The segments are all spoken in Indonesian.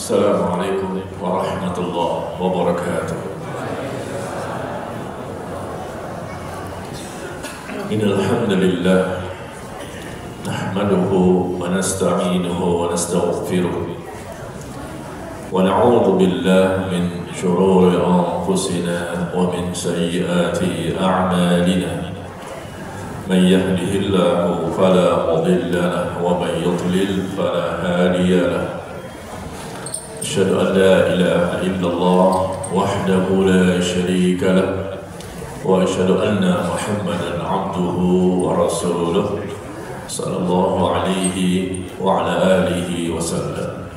Assalamualaikum warahmatullahi wabarakatuh. Innal hamdalillah nahmaduhu wa nasta'inuhu wa nastaghfiruh wa na'udzu billahi min shururi anfusina wa min sayyiati a'malina. Man yahdihillahu fala mudilla lahu wa man yudlil fala hadiya lahu. Asyhadu an la ilaha illallah wahdahu la syarika lah wa asyhadu anna Muhammadan abduhu wa rasuluh sallallahu alaihi wa ala alihi wa sallam.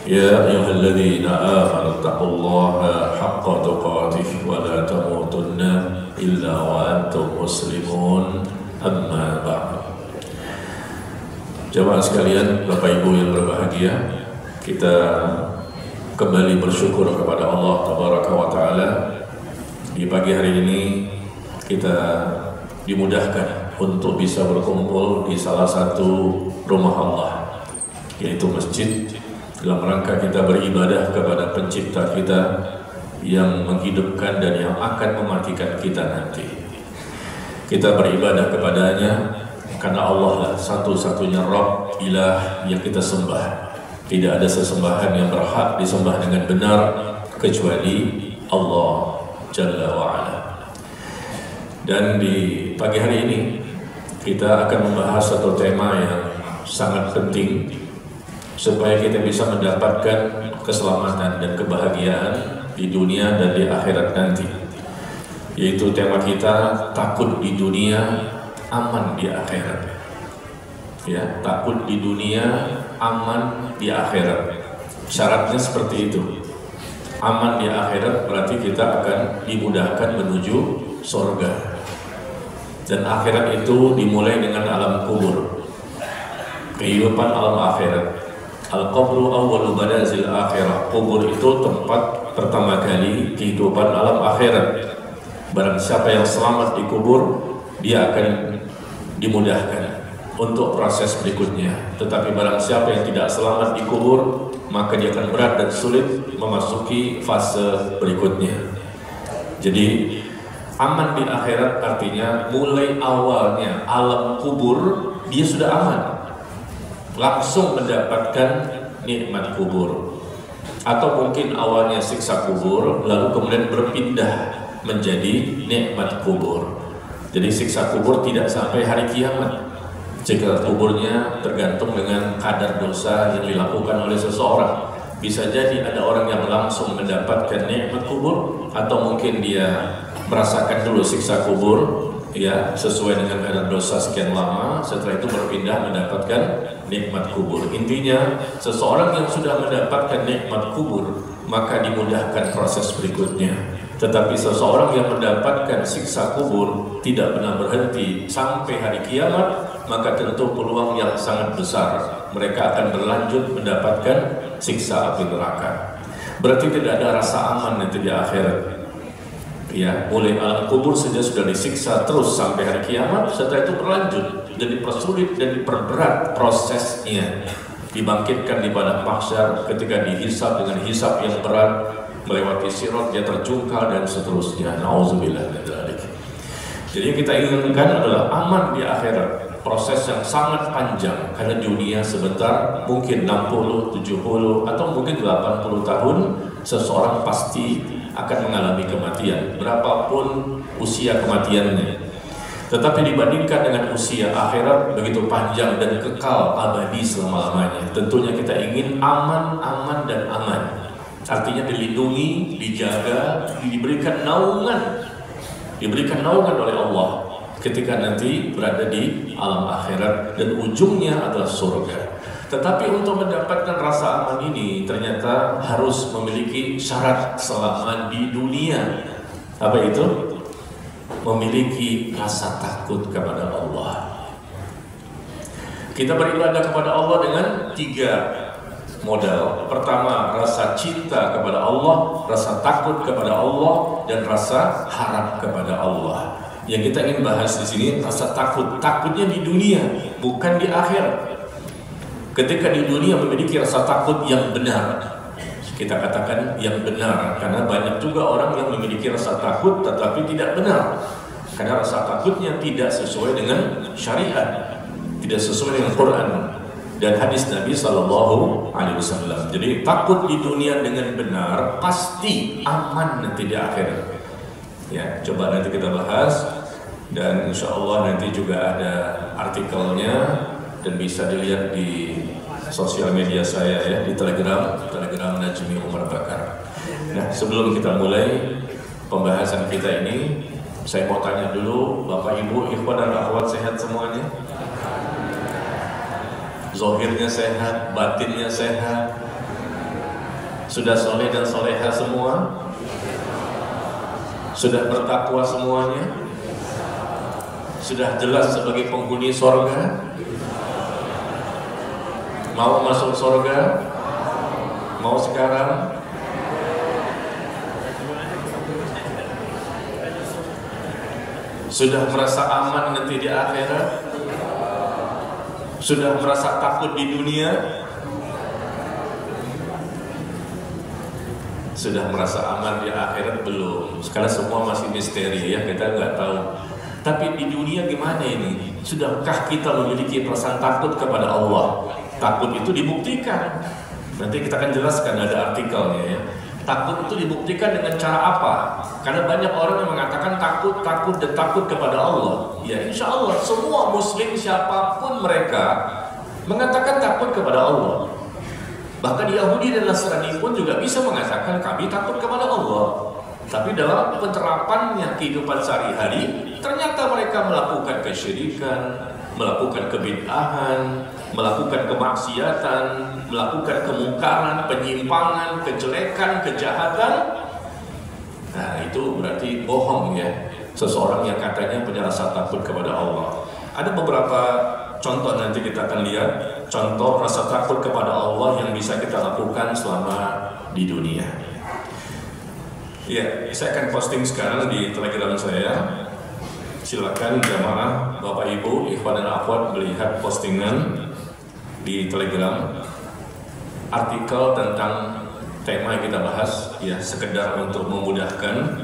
Ya ayyuhalladzina amanu taqullaha haqqa tuqatih wa la tamutunna illa wa antum muslimun. Amma ba'd. Jamaah sekalian, Bapak Ibu yang berbahagia, kita kembali bersyukur kepada Allah Tabaraka wa Ta'ala. Di pagi hari ini kita dimudahkan untuk bisa berkumpul di salah satu rumah Allah, yaitu masjid, dalam rangka kita beribadah kepada pencipta kita yang menghidupkan dan yang akan mematikan kita nanti. Kita beribadah kepadanya karena Allah lah satu-satunya Rabb, ilah yang kita sembah. Tidak ada sesembahan yang berhak disembah dengan benar kecuali Allah Jalla wa'ala. Dan di pagi hari ini kita akan membahas satu tema yang sangat penting supaya kita bisa mendapatkan keselamatan dan kebahagiaan di dunia dan di akhirat nanti, yaitu tema kita takut di dunia, aman di akhirat. Ya, takut di dunia, aman di akhirat. Syaratnya seperti itu. Aman di akhirat berarti kita akan dimudahkan menuju surga. Dan akhirat itu dimulai dengan alam kubur, kehidupan alam akhirat. Al-qabru awwalu manazil akhirah. Kubur itu tempat pertama kali kehidupan alam akhirat. Barang siapa yang selamat di kubur, dia akan dimudahkan untuk proses berikutnya. Tetapi barang siapa yang tidak selamat di kubur, maka dia akan berat dan sulit memasuki fase berikutnya. Jadi aman di akhirat artinya mulai awalnya alam kubur dia sudah aman, langsung mendapatkan nikmat kubur. Atau mungkin awalnya siksa kubur lalu kemudian berpindah menjadi nikmat kubur. Jadi siksa kubur tidak sampai hari kiamat. Jika kuburnya tergantung dengan kadar dosa yang dilakukan oleh seseorang. Bisa jadi ada orang yang langsung mendapatkan nikmat kubur, atau mungkin dia merasakan dulu siksa kubur, ya, sesuai dengan kadar dosa sekian lama, setelah itu berpindah mendapatkan nikmat kubur. Intinya, seseorang yang sudah mendapatkan nikmat kubur, maka dimudahkan proses berikutnya. Tetapi seseorang yang mendapatkan siksa kubur tidak pernah berhenti sampai hari kiamat, maka tentu peluang yang sangat besar mereka akan berlanjut mendapatkan siksa api neraka. Berarti tidak ada rasa aman nanti di akhirat. Ya, mulai alam kubur saja sudah disiksa terus sampai hari kiamat, setelah itu berlanjut dan dipersulit dan diperberat prosesnya. Dibangkitkan di padang mahsyar ketika dihisab dengan hisab yang berat, melewati sirat dia terjungkal dan seterusnya. Nauzubillah min dzalik. Jadi yang kita inginkan adalah aman di akhirat. Proses yang sangat panjang karena dunia sebentar, mungkin 60, 70 atau mungkin 80 tahun seseorang pasti akan mengalami kematian, berapapun usia kematiannya. Tetapi dibandingkan dengan usia akhirat begitu panjang dan kekal abadi selama-lamanya, tentunya kita ingin aman, aman dan aman. Artinya dilindungi, dijaga, diberikan naungan oleh Allah ketika nanti berada di alam akhirat dan ujungnya adalah surga. Tetapi untuk mendapatkan rasa aman ini ternyata harus memiliki syarat selama di dunia. Apa itu? Memiliki rasa takut kepada Allah. Kita beribadah kepada Allah dengan 3 modal. Pertama, rasa cinta kepada Allah, rasa takut kepada Allah, dan rasa harap kepada Allah. Yang kita ingin bahas di sini rasa takut. Takutnya di dunia, bukan di akhirat. Ketika di dunia memiliki rasa takut yang benar, Kita katakan yang benar, karena banyak juga orang yang memiliki rasa takut tetapi tidak benar. Karena rasa takutnya tidak sesuai dengan syariat, tidak sesuai dengan Quran dan hadis Nabi Sallallahu Alaihi Wasallam. Jadi takut di dunia dengan benar pasti aman nanti di akhirat. Ya, coba nanti kita bahas, dan insya Allah nanti juga ada artikelnya dan bisa dilihat di sosial media saya ya, di Telegram Najmi Umar Bakar. Nah, sebelum kita mulai pembahasan kita ini, saya mau tanya dulu, Bapak Ibu, ikhwan dan akhwat sehat semuanya? Zahirnya sehat, batinnya sehat? Sudah soleh dan soleha semua? Sudah bertakwa semuanya? Sudah jelas sebagai penghuni sorga? Mau masuk sorga? Mau sekarang? Sudah merasa aman nanti di akhirat? Sudah merasa takut di dunia? Sudah merasa aman di akhirat belum? Sekarang semua masih misteri ya, kita nggak tahu. Tapi di dunia gimana ini? Sudahkah kita memiliki perasaan takut kepada Allah? Takut itu dibuktikan. Nanti kita akan jelaskan, ada artikelnya ya. Takut itu dibuktikan dengan cara apa? Karena banyak orang yang mengatakan takut kepada Allah. Ya, insya Allah semua Muslim siapapun mereka mengatakan takut kepada Allah. Bahkan Yahudi dan Nasrani pun juga bisa mengatakan kami takut kepada Allah. Tapi dalam penerapannya kehidupan sehari-hari, ternyata mereka melakukan kesyirikan, melakukan kebid'ahan, melakukan kemaksiatan, melakukan kemungkaran, penyimpangan, kejelekan, kejahatan. Nah, itu berarti bohong ya, seseorang yang katanya punya rasa takut kepada Allah. Ada beberapa contoh nanti kita akan lihat, contoh rasa takut kepada Allah yang bisa kita lakukan selama di dunia. Ya, saya akan posting sekarang di Telegram saya. Silakan jamaah, Bapak Ibu, ikhwan dan akhwat melihat postingan di Telegram artikel tentang tema yang kita bahas, ya, sekedar untuk memudahkan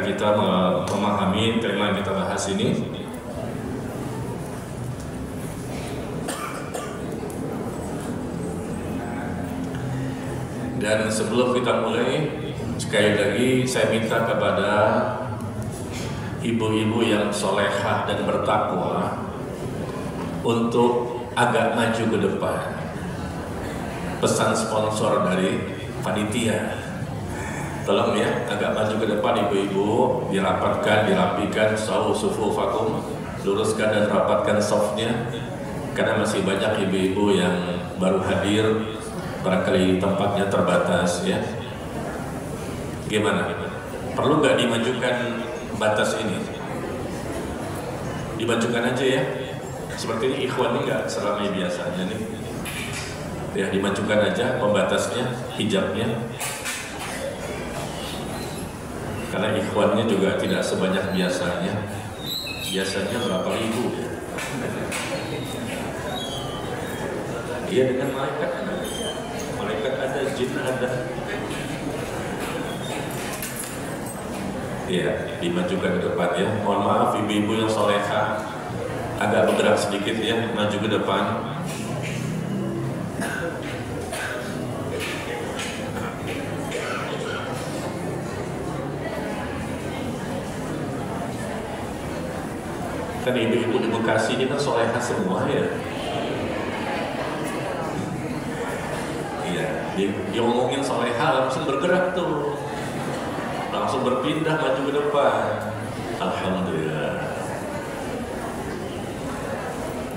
kita memahami tema yang kita bahas ini. Dan sebelum kita mulai, sekali lagi saya minta kepada ibu-ibu yang solehah dan bertakwa untuk agak maju ke depan. Pesan sponsor dari panitia, tolong ya, agak maju ke depan ibu-ibu, dirapatkan, dirapikan, sawu sufufakum, luruskan dan rapatkan softnya, karena masih banyak ibu-ibu yang baru hadir, barangkali tempatnya terbatas ya. Gimana? Perlu nggak dimajukan batas ini? Dimajukan aja ya. Seperti ini ikhwan ini nggak seramai biasanya nih. Ya, dimajukan aja pembatasnya, hijabnya. Karena ikhwannya juga tidak sebanyak biasanya. Biasanya berapa ribu ya? Iya, dengan malaikat ada, jin ada. Ya, dimajukan ke depan ya. Mohon maaf ibu-ibu yang soleha, agak bergerak sedikit ya, maju ke depan. Kan ibu-ibu di Bekasi ini kan soleha semua ya. Dia ngomongin soleha langsung bergerak tuh, langsung berpindah maju ke depan. Alhamdulillah.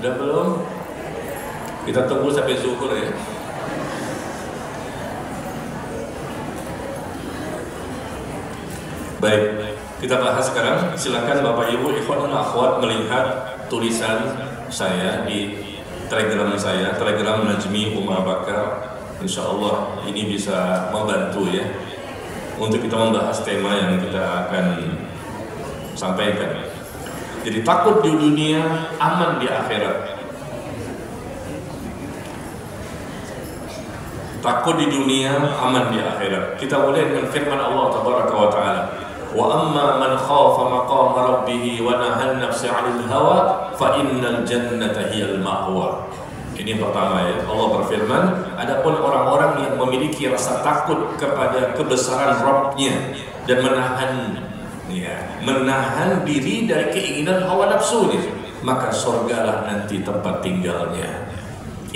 Udah belum? Kita tunggu sampai zuhur ya. Baik, kita bahas sekarang. Silakan Bapak Ibu ikhwan dan akhwat melihat tulisan saya di Telegram saya, Telegram Najmi Umar Bakar. Insya Allah ini bisa membantu ya untuk kita membahas tema yang kita akan sampaikan. Jadi takut di dunia, aman di akhirat. Takut di dunia, aman di akhirat. Kita mulai dengan firman Allah Tabaraka wa Ta'ala. Wa amma man khafa maqama rabbih wa nahan nafsa 'anil hawa fa innal jannata hiyal ma'wa. Ini pertama ya. Allah berfirman, adapun orang-orang yang memiliki rasa takut kepada kebesaran Rabb-nya dan menahan diri dari keinginan hawa nafsunya, maka surgalah nanti tempat tinggalnya.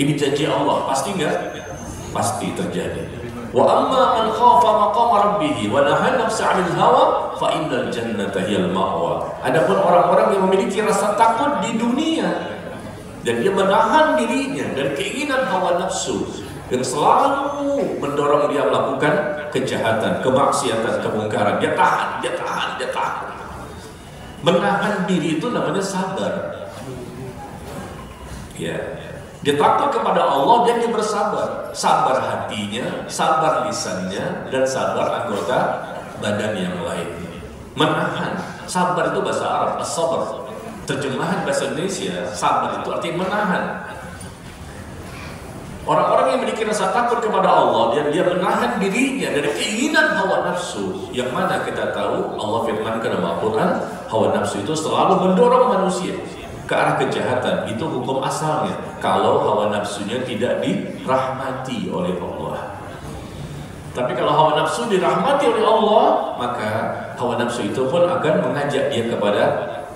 Ini janji Allah, pasti enggak? Pasti terjadi. Wa amma man khafa maqama rabbih wa nahan nafsa 'anil hawa fa innal jannata hiyal ma'wa. Adapun orang-orang yang memiliki rasa takut di dunia dan dia menahan dirinya dari keinginan hawa nafsu yang selalu mendorong dia melakukan kejahatan, kemaksiatan, kemungkaran, dia tahan. Menahan diri itu namanya sabar. Ya. Dia takut kepada Allah dan dia bersabar. Sabar hatinya, sabar lisannya, dan sabar anggota badan yang lain. Menahan. Sabar itu bahasa Arab, as-sabr. Terjemahan bahasa Indonesia, sabar itu artinya menahan. Orang-orang yang memiliki rasa takut kepada Allah dan dia menahan dirinya dari keinginan hawa nafsu, yang mana kita tahu Allah firmankan dalam Al-Quran, hawa nafsu itu selalu mendorong manusia ke arah kejahatan. Itu hukum asalnya kalau hawa nafsunya tidak dirahmati oleh Allah. Tapi kalau hawa nafsu dirahmati oleh Allah, maka hawa nafsu itu pun akan mengajak dia kepada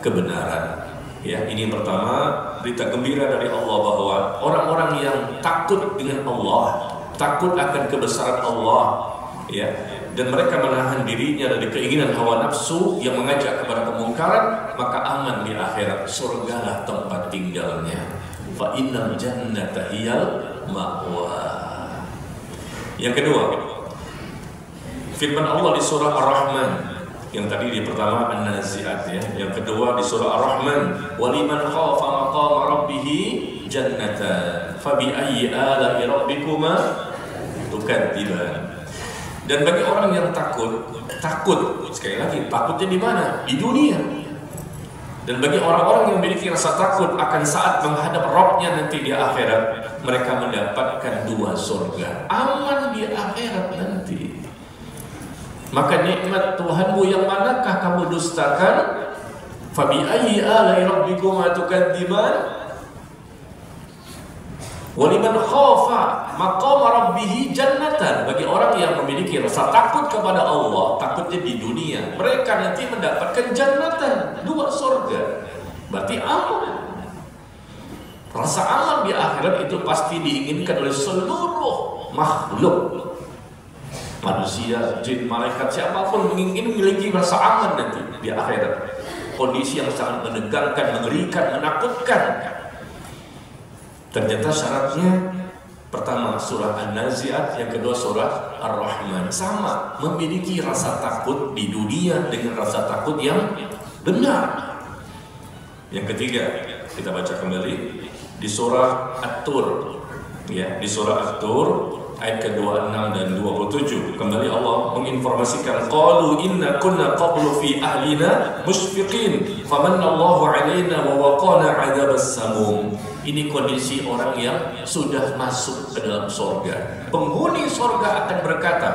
kebenaran. Ya, ini yang pertama, berita gembira dari Allah bahwa orang-orang yang takut dengan Allah, takut akan kebesaran Allah, ya, dan mereka menahan dirinya dari keinginan hawa nafsu yang mengajak kepada kemungkaran, maka aman di akhirat, surgalah tempat tinggalnya. Fa innal jannata hiyal ma'wa. Yang kedua, firman Allah di surah Ar-Rahman. Yang tadi di pertama An-Nazi'at ya, yang kedua di surah Ar-Rahman, waliman khafa maqama rabbih jannatan fabi ayyi ala'i rabbikuma tukadziban. Dan bagi orang yang takut sekali lagi, takutnya di mana? Di dunia. Dan bagi orang-orang yang memiliki rasa takut akan saat menghadap Rabb-nya nanti di akhirat, mereka mendapatkan dua surga, aman di akhirat nanti. Maka nikmat Tuhanmu yang manakah kamu dustakan? Fabi ayyi ala'i rabbikuma tukadziban. Waliman khafa maqama rabbih jannatan. Bagi orang yang memiliki rasa takut kepada Allah, takutnya di dunia, mereka nanti mendapatkan jannatan, dua surga. Berarti aman. Rasa aman di akhirat itu pasti diinginkan oleh seluruh makhluk. Manusia, jin, malaikat, siapapun ingin memiliki rasa aman nanti di akhirat. Kondisi yang sangat menegangkan, mengerikan, menakutkan. Ternyata syaratnya pertama surah An-Nazi'at, yang kedua surah Ar-Rahman. Sama, memiliki rasa takut di dunia dengan rasa takut yang benar. Yang ketiga, kita baca kembali di surah At-Tur. Ya, di surah At-Tur ayat ke-26 dan 27. Kembali Allah menginformasikan, qalu inna kunna qablu fi ahlina musyfiqin famanallahu alaina wa waqana 'adzabas samum. Ini kondisi orang yang sudah masuk ke dalam surga. Penghuni surga akan berkata,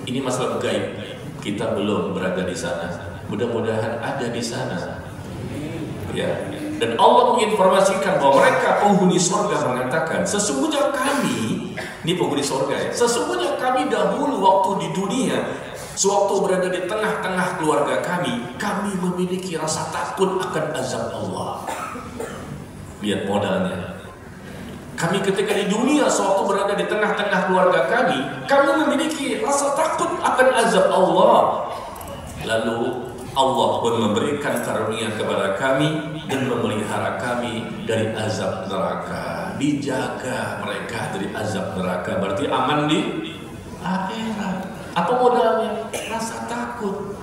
ini masalah gaib, kita belum berada di sana, mudah-mudahan ada di sana. Ya. Dan Allah menginformasikan bahwa mereka penghuni surga mengatakan, sesungguhnya kami, ini penghuni surga ya, sesungguhnya kami dahulu waktu di dunia, sewaktu berada di tengah-tengah keluarga kami memiliki rasa takut akan azab Allah. Lihat modalnya. Kami ketika di dunia, sewaktu berada di tengah-tengah keluarga kami memiliki rasa takut akan azab Allah. Lalu Allah pun memberikan karunia kepada kami dan memelihara kami dari azab neraka. Dijaga mereka dari azab neraka. Berarti aman di akhirat. Apa modalnya? Rasa takut.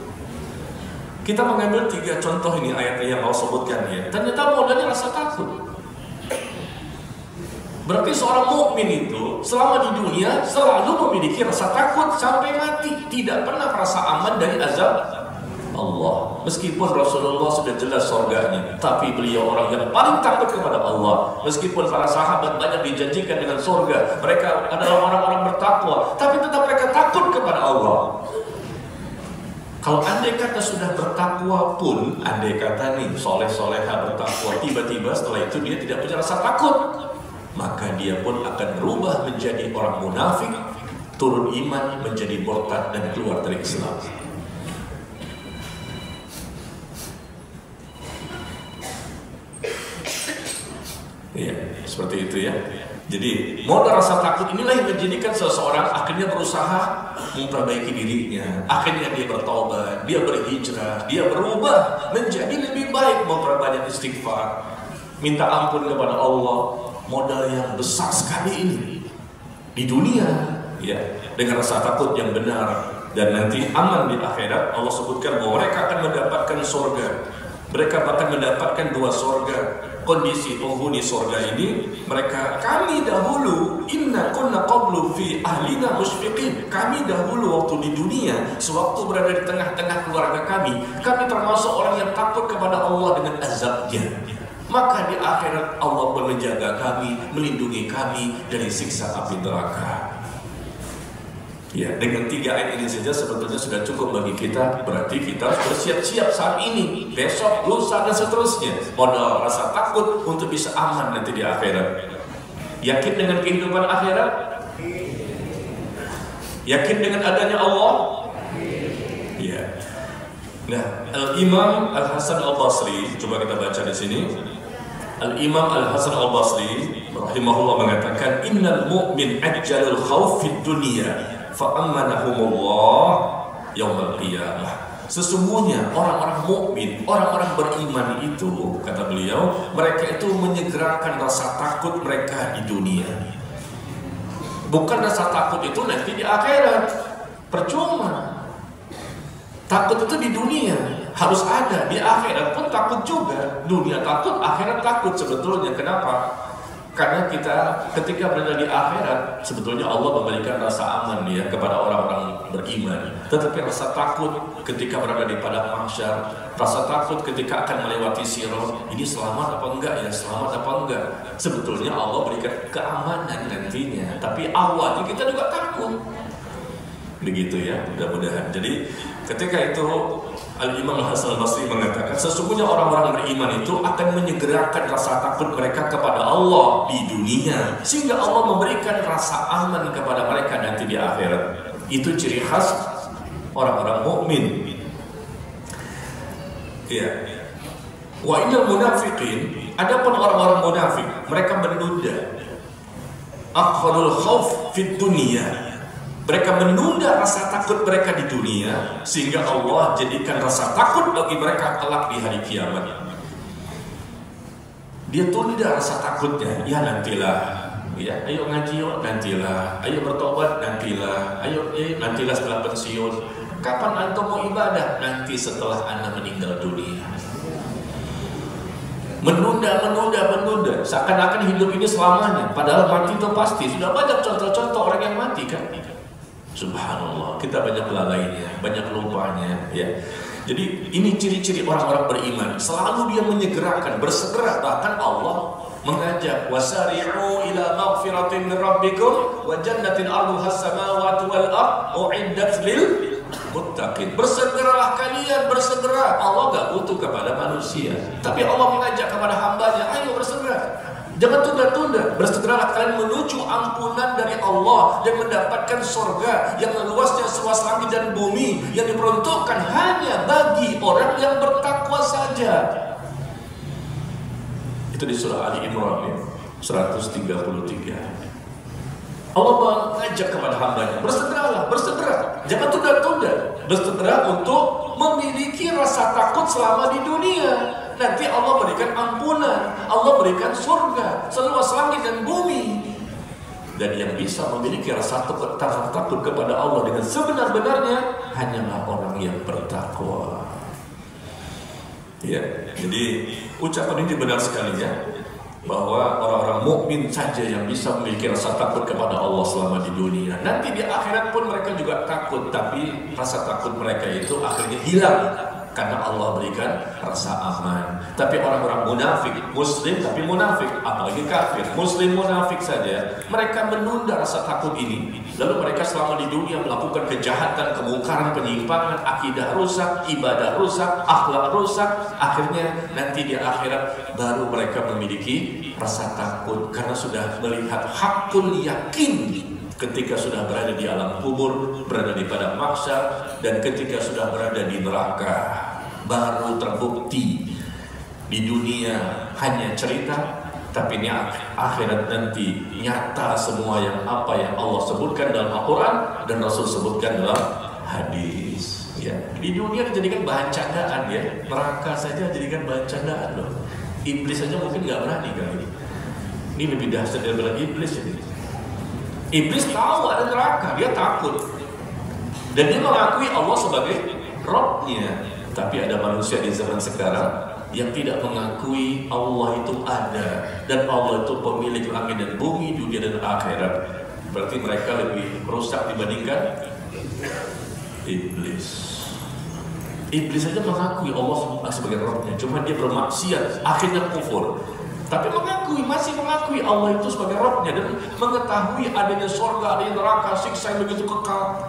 Kita mengambil 3 contoh ini ayat yang mau sebutkan ya. Ternyata modalnya rasa takut. Berarti seorang mukmin itu selama di dunia selalu memiliki rasa takut sampai mati. Tidak pernah merasa aman dari azab Allah. Meskipun Rasulullah sudah jelas surganya, tapi beliau orang yang paling takut kepada Allah. Meskipun para sahabat banyak dijanjikan dengan surga, mereka adalah orang-orang bertakwa. bertakwa, tapi tetap mereka takut kepada Allah. Kalau andai kata sudah bertakwa pun, andai kata nih soleh-soleha bertakwa, tiba-tiba setelah itu dia tidak punya rasa takut, maka dia pun akan berubah menjadi orang munafik, turun iman, menjadi murtad dan keluar dari Islam. Ya, seperti itu ya. Jadi modal rasa takut inilah yang menjadikan seseorang akhirnya berusaha memperbaiki dirinya, akhirnya dia bertobat, dia berhijrah, dia berubah menjadi lebih baik, memperbanyak istighfar, minta ampun kepada Allah. Modal yang besar sekali ini di dunia, ya, dengan rasa takut yang benar, dan nanti aman di akhirat. Allah sebutkan bahwa mereka akan mendapatkan surga, mereka bahkan mendapatkan 2 surga. Kondisi penghuni surga ini, mereka, kami dahulu inna kunna qablu fi ahlina musyfiqin, kami dahulu waktu di dunia, sewaktu berada di tengah-tengah keluarga kami termasuk orang yang takut kepada Allah dengan azabnya. Maka di akhirat Allah pun menjaga kami, melindungi kami dari siksa api neraka. Ya, dengan 3 ayat ini saja sebetulnya sudah cukup bagi kita. Berarti kita harus bersiap-siap saat ini, besok, lusa, dan seterusnya. Modal rasa takut untuk bisa aman nanti di akhirat. Yakin dengan kehidupan akhirat? Yakin dengan adanya Allah? Ya. Nah, Al-Imam Al-Hasan Al-Basri, coba kita baca di sini. Al-Imam Al-Hasan Al-Basri rahimahullah mengatakan, innal mu'min ajjalul khawf fid dunya fa'ammanahumullah yaumil qiyamah. Sesungguhnya orang-orang mukmin, orang-orang beriman itu, kata beliau, mereka itu menyegerakan rasa takut mereka di dunia. Bukan rasa takut itu nanti di akhirat, percuma. Takut itu di dunia harus ada, di akhirat pun takut juga. Dunia takut, akhirat takut sebetulnya. Kenapa? Karena kita ketika berada di akhirat, sebetulnya Allah memberikan rasa aman ya kepada orang-orang beriman. Tetapi rasa takut ketika berada di padang mahsyar, rasa takut ketika akan melewati sirat, ini selamat apa enggak ya, selamat apa enggak. Sebetulnya Allah berikan keamanan nantinya, tapi awalnya kita juga takut. Begitu ya, mudah-mudahan. Jadi ketika itu Al-Imam Al-Hasan Al-Basri mengatakan, sesungguhnya orang-orang beriman itu akan menyegerakan rasa takut mereka kepada Allah di dunia, sehingga Allah memberikan rasa aman kepada mereka nanti di akhirat. Itu ciri khas orang-orang mukmin. Ya. Wa innal munafiqin, adapun orang-orang munafik, mereka menunda akharul khauf fid dunya. Mereka menunda rasa takut mereka di dunia, sehingga Allah jadikan rasa takut bagi mereka kelak di hari kiamat. Dia tunda rasa takutnya, ya nantilah, ya ayo ngaji yuk, nantilah, ayo bertobat, nantilah, ayo nantilah setelah pensiun. Kapan antum mau ibadah? Nanti setelah anda meninggal dunia. Menunda, seakan-akan hidup ini selamanya, padahal mati itu pasti. Sudah banyak contoh-contoh orang yang mati kan. Subhanallah, kita banyak lalainya, banyak lupanya ya. Jadi ini ciri-ciri orang-orang beriman, selalu dia menyegerakan, bersegera. Bahkan Allah mengajak, wasari'u ila maghfiratin min rabbikum wa jannatin 'arduha as-samawati wal ardh u'iddat lil muttaqin. Bersegeralah kalian, bersegera. Allah gak butuh kepada manusia, tapi Allah mengajak kepada hambanya, ayo bersegera. Jangan tunda-tunda, bersegeralah kalian menuju ampunan dari Allah dan mendapatkan surga yang luasnya seluas langit dan bumi, yang diperuntukkan hanya bagi orang yang bertakwa saja. Itu di surah Ali Imran 133. Allah mengajak kepada hambanya, bersegeralah, bersegera, jangan tunda-tunda, bersegera untuk memiliki rasa takut selama di dunia. Nanti Allah berikan ampunan, Allah berikan surga seluas langit dan bumi. Dan yang bisa memiliki rasa takut kepada Allah dengan sebenar-benarnya hanyalah orang yang bertakwa. Ya, jadi ucapan ini benar sekali ya, bahwa orang-orang mukmin saja yang bisa memiliki rasa takut kepada Allah selama di dunia. Nanti di akhirat pun mereka juga takut, tapi rasa takut mereka itu akhirnya hilang karena Allah berikan rasa aman. Tapi orang-orang munafik, muslim tapi munafik, apalagi kafir, muslim munafik saja, mereka menunda rasa takut ini. Lalu mereka selama di dunia melakukan kejahatan, kemungkaran, penyimpangan, akidah rusak, ibadah rusak, akhlak rusak. Akhirnya nanti di akhirat baru mereka memiliki rasa takut karena sudah melihat hakul yakin ketika sudah berada di alam kubur, berada di padang mahsyar, dan ketika sudah berada di neraka, baru terbukti. Di dunia hanya cerita, tapi ini akhirat nanti nyata semua yang apa yang Allah sebutkan dalam Al-Quran dan Rasul sebutkan dalam hadis. Ya, di dunia dijadikan bahan candaan ya, neraka saja dijadikan bahan candaan loh. Iblis saja mungkin nggak berani kali ini. Ini lebih dahsyat daripada iblis ini. Iblis tahu ada neraka, dia takut. Dan dia mengakui Allah sebagai Rabb-nya. Tapi ada manusia di zaman sekarang yang tidak mengakui Allah itu ada. Dan Allah itu pemilik langit dan bumi, dunia dan akhirat. Berarti mereka lebih rusak dibandingkan iblis. Iblis saja mengakui Allah sebagai Rabb-nya, cuma dia bermaksiat, akhirnya kufur. Tapi masih mengakui Allah itu sebagai Rabb-nya dan mengetahui adanya surga, adanya neraka, siksa yang begitu kekal,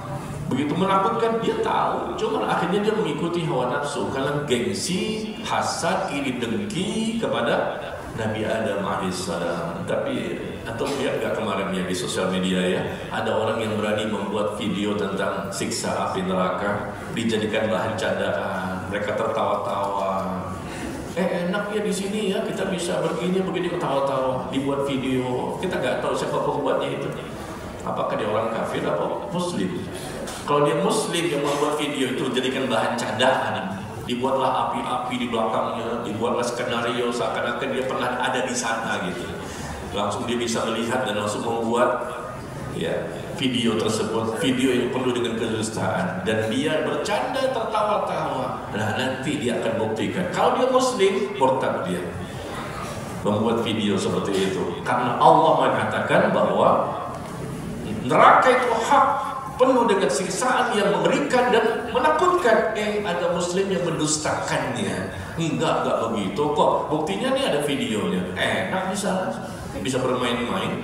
begitu menakutkan. Dia tahu, cuma akhirnya dia mengikuti hawa nafsu karena gengsi, hasad, iri dengki kepada Nabi Adam alaihissalam. Tapi atau lihat gak kemarin ya di sosial media ya, ada orang yang berani membuat video tentang siksa api neraka, dijadikan bahan candaan, mereka tertawa-tawa. Enak ya di sini ya, kita bisa begini ketawa-tawa, dibuat video. Kita nggak tahu siapa pembuatnya itu. Apakah dia orang kafir atau muslim? Kalau dia muslim yang membuat video itu jadikan bahan candaan, dibuatlah api-api di belakangnya, dibuatlah skenario seakan-akan dia pernah ada di sana gitu. Langsung dia bisa melihat dan langsung membuat ya video tersebut, video yang penuh dengan kedustaan, dan dia bercanda tertawa-tawa. Nah nanti dia akan buktikan kalau dia muslim, murtad dia membuat video seperti itu, karena Allah mengatakan bahwa neraka itu hak, penuh dengan siksaan yang mengerikan dan menakutkan. Ada muslim yang mendustakannya. Enggak begitu kok, buktinya nih ada videonya, enak bisa bermain-main.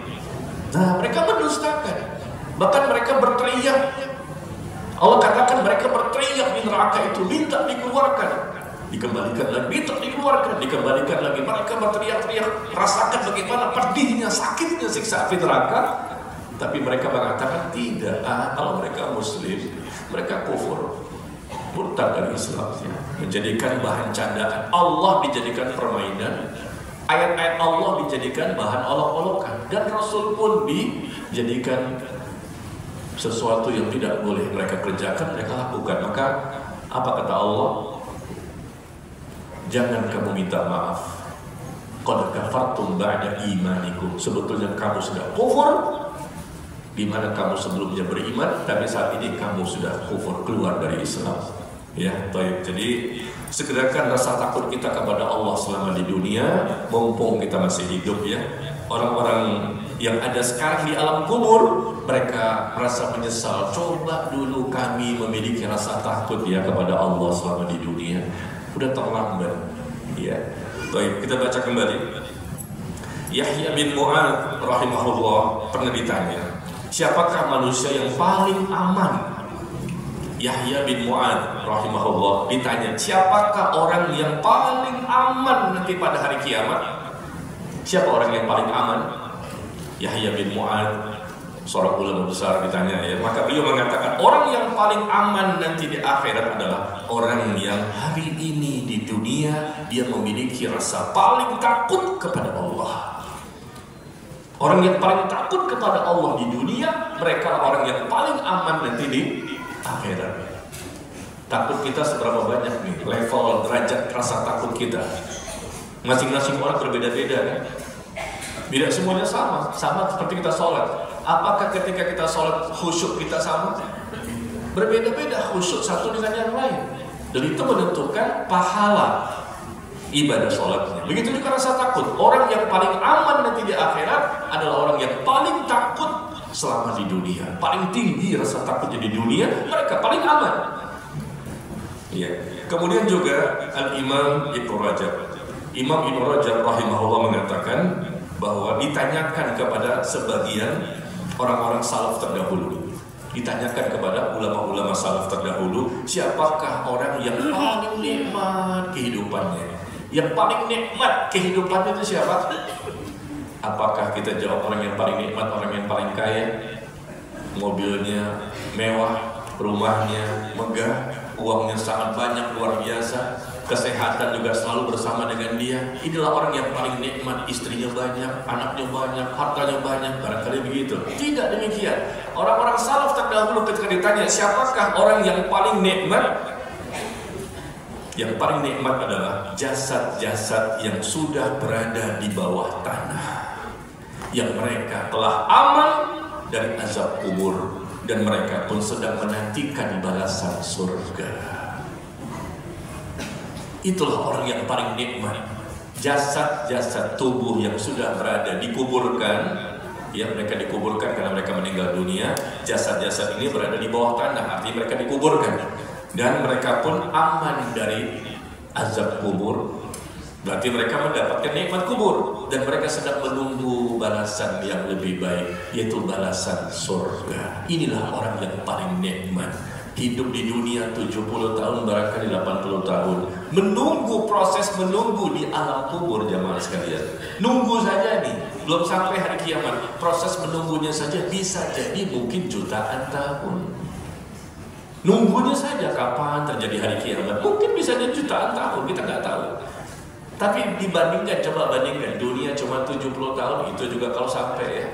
Nah mereka mendustakan, bahkan mereka berteriak. Allah katakan mereka berteriak di neraka itu, minta dikeluarkan, dikembalikan lagi, minta dikeluarkan, dikembalikan lagi. Mereka berteriak-teriak, rasakan bagaimana pedihnya, sakitnya siksa api neraka. Tapi mereka mengatakan tidak. Kalau mereka muslim, mereka kufur, murtad dari Islamnya, menjadikan bahan candaan. Allah dijadikan permainan, ayat-ayat Allah dijadikan bahan olok-olokan, dan Rasul pun dijadikan sesuatu yang tidak boleh mereka kerjakan, mereka lakukan. Maka apa kata Allah? Jangan kamu minta maaf. Qad kafartum ba'da imanikum. Sebetulnya kamu sudah kufur, di mana kamu sebelumnya beriman, tapi saat ini kamu sudah kufur, keluar dari Islam. Ya, baik. Jadi segerakan rasa takut kita kepada Allah selama di dunia, mumpung kita masih hidup ya. Orang-orang yang ada sekarang di alam kubur, mereka merasa menyesal. Coba dulu kami memiliki rasa takut ya kepada Allah selama di dunia. Udah terlambat. Ya. Baik, kita baca kembali. Yahya bin Mu'adz rahimahullah pernah ditanya, siapakah manusia yang paling aman? Yahya bin Mu'adz rahimahullah ditanya, siapakah orang yang paling aman nanti pada hari kiamat? Siapa orang yang paling aman? Yahya bin Mu'adz, seorang ulama besar, ditanya ya. Maka beliau mengatakan, orang yang paling aman nanti di akhirat adalah orang yang hari ini di dunia dia memiliki rasa paling takut kepada Allah. Orang yang paling takut kepada Allah di dunia, mereka orang yang paling aman nanti di akhirat. Takut kita seberapa banyak nih, level derajat rasa takut kita. Masing-masing orang berbeda-beda kan? Tidak semuanya sama seperti kita sholat. Apakah ketika kita sholat khusyuk kita sama? Berbeda-beda khusyuk satu dengan yang lain. Dan itu menentukan pahala ibadah sholatnya. Begitu juga rasa takut. Orang yang paling aman nanti di akhirat adalah orang yang paling takut selama di dunia. Paling tinggi rasa takutnya di dunia, mereka paling aman. Ya. Kemudian juga Al-Imam Ibnu Rajab. Imam Ibnu Rajab rahimahullah mengatakan bahwa ditanyakan kepada sebagian orang-orang salaf terdahulu. Ditanyakan kepada ulama-ulama salaf terdahulu, siapakah orang yang paling nikmat kehidupannya? Yang paling nikmat kehidupannya itu siapa? Apakah kita jawab orang yang paling nikmat, orang yang paling kaya? Mobilnya mewah, rumahnya megah, uangnya sangat banyak, luar biasa, kesehatan juga selalu bersama dengan dia. Inilah orang yang paling nikmat, istrinya banyak, anaknya banyak, hartanya banyak, barangkali begitu. Tidak demikian. Orang-orang salaf terdahulu ketika ditanya siapakah orang yang paling nikmat, yang paling nikmat adalah jasad-jasad yang sudah berada di bawah tanah, yang mereka telah aman dari azab kubur, dan mereka pun sedang menantikan balasan surga. Itulah orang yang paling nikmat. Jasad-jasad tubuh yang sudah berada dikuburkan, ya, mereka dikuburkan karena mereka meninggal dunia. Jasad-jasad ini berada di bawah tanah, artinya mereka dikuburkan, dan mereka pun aman dari azab kubur. Berarti mereka mendapatkan nikmat kubur, dan mereka sedang menunggu balasan yang lebih baik, yaitu balasan surga. Inilah orang yang paling nikmat. Hidup di dunia 70 tahun, barangkali 80 tahun, menunggu, proses menunggu di alam kubur, jamaah sekalian. Nunggu saja nih, belum sampai hari kiamat. Proses menunggunya saja bisa jadi mungkin jutaan tahun. Nunggunya saja kapan terjadi hari kiamat, mungkin bisa jadi jutaan tahun, kita nggak tahu. Tapi dibandingkan, coba bandingkan, dunia cuma 70 tahun, itu juga kalau sampai ya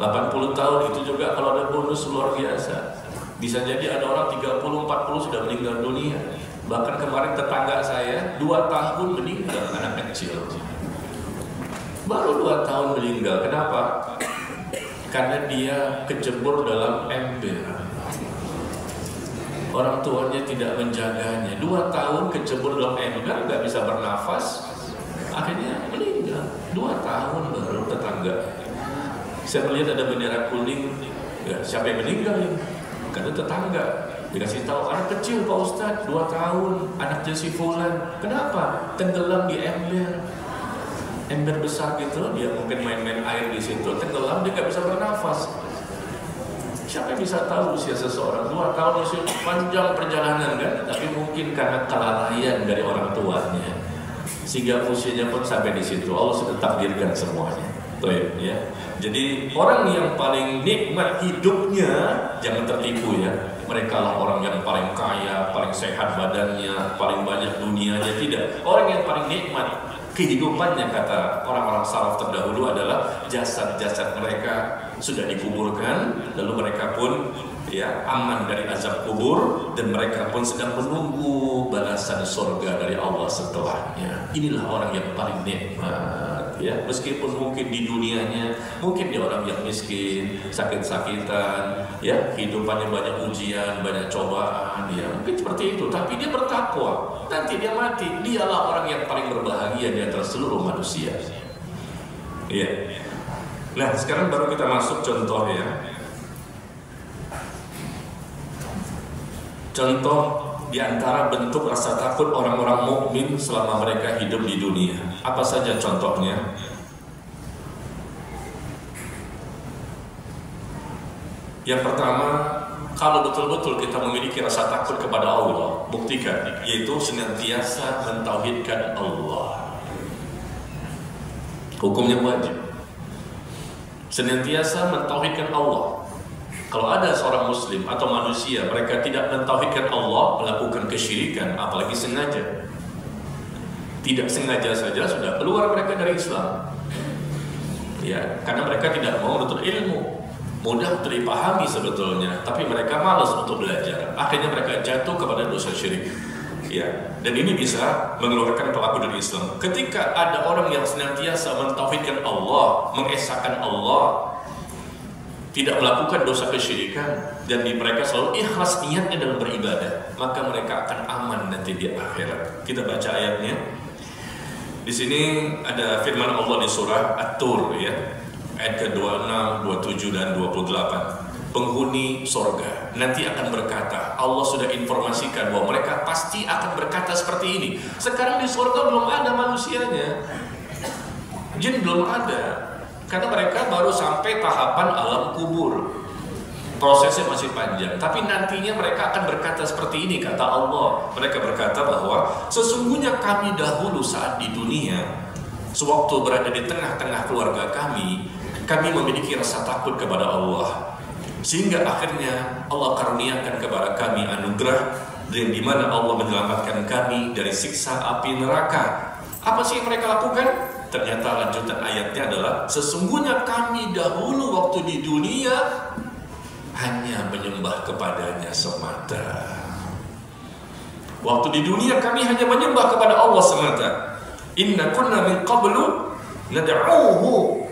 80 tahun, itu juga kalau ada bonus luar biasa. Bisa jadi ada orang 30-40 sudah meninggal dunia. Bahkan kemarin tetangga saya 2 tahun meninggal, anak kecil. Baru 2 tahun meninggal, kenapa? Karena dia kecebur dalam ember. Orang tuanya tidak menjaganya. 2 tahun kecebur dalam ember, nggak bisa bernafas, akhirnya meninggal. 2 tahun baru tetangga. Saya melihat ada bendera kuning, ya, siapa yang meninggal ini? Kata tetangga. Dikasih tahu, anak kecil Pak Ustadz, 2 tahun, anaknya si Fulan. Kenapa? Tenggelam di ember. Ember besar gitu, dia mungkin main-main air di situ, tenggelam, dia nggak bisa bernafas. Siapa yang bisa tahu usia seseorang? 2 tahun usia panjang perjalanan kan? Tapi mungkin karena kelalaian dari orang tuanya, sehingga usianya pun sampai di situ. Allah sudah takdirkan semuanya. Tuh ya. Jadi orang yang paling nikmat hidupnya, jangan tertipu ya. Mereka lah orang yang paling kaya, paling sehat badannya, paling banyak dunianya. Tidak. Orang yang paling nikmat kehidupannya, kata orang-orang salaf terdahulu, adalah jasad-jasad mereka sudah dikuburkan, lalu mereka pun ya aman dari azab kubur, dan mereka pun sedang menunggu balasan surga dari Allah setelahnya. Inilah orang yang paling nikmat ya, meskipun mungkin di dunianya mungkin dia orang yang miskin, sakit-sakitan ya, kehidupannya banyak ujian, banyak cobaan ya, mungkin seperti itu, tapi dia bertakwa, nanti dia mati, dialah orang yang paling berbahagia di antara seluruh manusia ya. Nah, sekarang baru kita masuk contoh ya. Contoh di antara bentuk rasa takut orang-orang mukmin selama mereka hidup di dunia. Apa saja contohnya? Yang pertama, kalau betul-betul kita memiliki rasa takut kepada Allah, buktikan, yaitu senantiasa mentauhidkan Allah. Hukumnya wajib. Senantiasa mentauhidkan Allah. Kalau ada seorang muslim atau manusia mereka tidak mentauhidkan Allah, melakukan kesyirikan, apalagi sengaja, tidak sengaja saja sudah keluar mereka dari Islam ya, karena mereka tidak mau menuntut ilmu. Mudah untuk dipahami sebetulnya, tapi mereka malas untuk belajar, akhirnya mereka jatuh kepada dosa syirik ya. Dan ini bisa mengeluarkan pelaku dari Islam. Ketika ada orang yang senantiasa mentauhidkan Allah, mengesahkan Allah, tidak melakukan dosa kesyirikan, dan mereka selalu ikhlas niatnya dalam beribadah, maka mereka akan aman nanti di akhirat. Kita baca ayatnya. Di sini ada firman Allah di surah At-Tur ya. ayat ke-26, 27 dan 28. Penghuni sorga nanti akan berkata, Allah sudah informasikan bahwa mereka pasti akan berkata seperti ini. Sekarang di sorga belum ada manusianya, jin belum ada, karena mereka baru sampai tahapan alam kubur. Prosesnya masih panjang, tapi nantinya mereka akan berkata seperti ini, kata Allah. Mereka berkata bahwa sesungguhnya kami dahulu saat di dunia, sewaktu berada di tengah-tengah keluarga kami memiliki rasa takut kepada Allah, sehingga akhirnya Allah karuniakan kepada kami anugerah dan di mana Allah menyelamatkan kami dari siksa api neraka. Apa sih yang mereka lakukan? Ternyata lanjutan ayatnya adalah sesungguhnya kami dahulu waktu di dunia hanya menyembah kepadanya semata. Waktu di dunia kami hanya menyembah kepada Allah semata. Inna kunna min qablu nad'uuhu.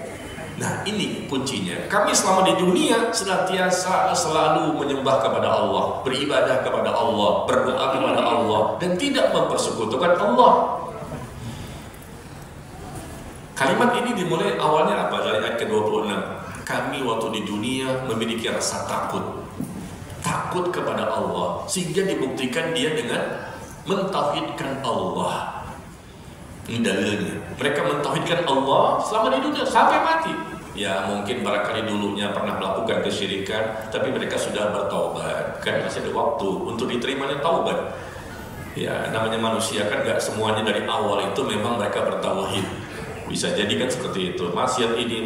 Nah, ini kuncinya. Kami selama di dunia senantiasa selalu menyembah kepada Allah, beribadah kepada Allah, berdoa kepada Allah, dan tidak mempersekutukan Allah. Kalimat ini dimulai awalnya apa? Dari ayat ke-26. Kami waktu di dunia memiliki rasa takut kepada Allah, sehingga dibuktikan dia dengan mentauhidkan Allah. Ini dalilnya. Mereka mentauhidkan Allah selama di dunia sampai mati. Ya mungkin barangkali dulunya pernah melakukan kesyirikan, tapi mereka sudah bertaubat. Kan masih ada waktu untuk diterimanya taubat. Ya namanya manusia kan gak semuanya dari awal itu memang mereka bertauhid. Bisa jadi kan seperti itu. Maksiat ini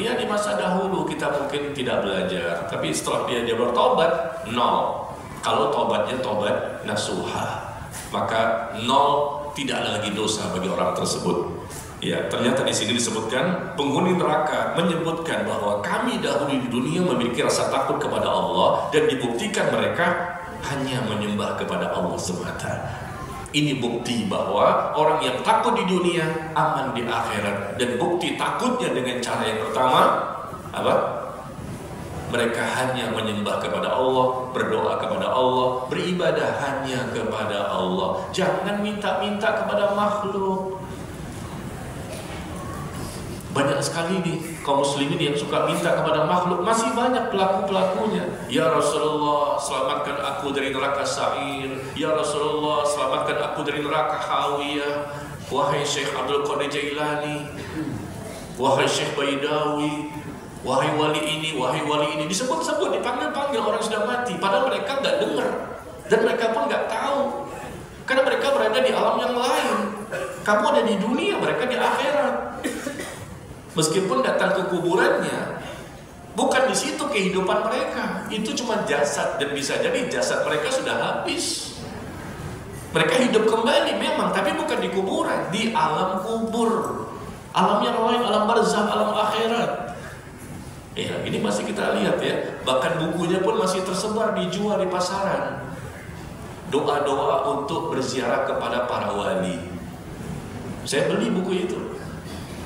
ya di masa dahulu kita mungkin tidak belajar, tapi setelah dia bertaubat, nol. Kalau taubatnya taubat nasuha, maka nol, tidak ada lagi dosa bagi orang tersebut. Ya, ternyata di sini disebutkan penghuni neraka menyebutkan bahwa kami dahulu di dunia memiliki rasa takut kepada Allah, dan dibuktikan mereka hanya menyembah kepada Allah semata. Ini bukti bahwa orang yang takut di dunia aman di akhirat, dan bukti takutnya dengan cara yang pertama apa? Mereka hanya menyembah kepada Allah, berdoa kepada Allah, beribadah hanya kepada Allah. Jangan minta-minta kepada makhluk. Banyak sekali nih kaum muslimin yang suka minta kepada makhluk. Masih banyak pelaku-pelakunya. Ya Rasulullah, selamatkan aku dari neraka sa'ir. Ya Rasulullah, selamatkan aku dari neraka hawiyah. Wahai Syekh Abdul Qadir Jailani, wahai Syekh Baidawi, wahai wali ini, wahai wali ini. Disebut-sebut, dipanggil-panggil orang sudah mati, padahal mereka nggak dengar, dan mereka pun nggak tahu, karena mereka berada di alam yang lain. Kamu ada di dunia, mereka di akhirat. Meskipun datang ke kuburannya, bukan di situ kehidupan mereka. Itu cuma jasad, dan bisa jadi jasad mereka sudah habis. Mereka hidup kembali memang, tapi bukan di kuburan, di alam kubur, alam yang lain, alam barzakh, alam akhirat. Ya, ini masih kita lihat ya. Bahkan bukunya pun masih tersebar, dijual di pasaran. Doa-doa untuk berziarah kepada para wali. Saya beli buku itu.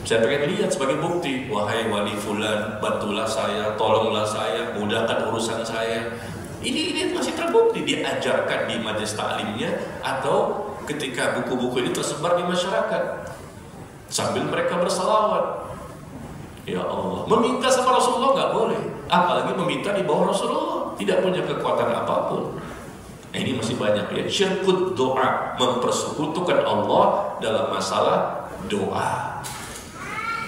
Saya pengen lihat sebagai bukti. Wahai wali fulan, bantulah saya, tolonglah saya, mudahkan urusan saya. Ini masih terbukti diajarkan di majelis taklimnya, atau ketika buku-buku ini tersebar di masyarakat sambil mereka berselawat. Ya Allah, meminta sama Rasulullah nggak boleh, apalagi meminta di bawah Rasulullah, tidak punya kekuatan apapun. Nah, ini masih banyak ya, syirkut doa, mempersekutukan Allah dalam masalah doa.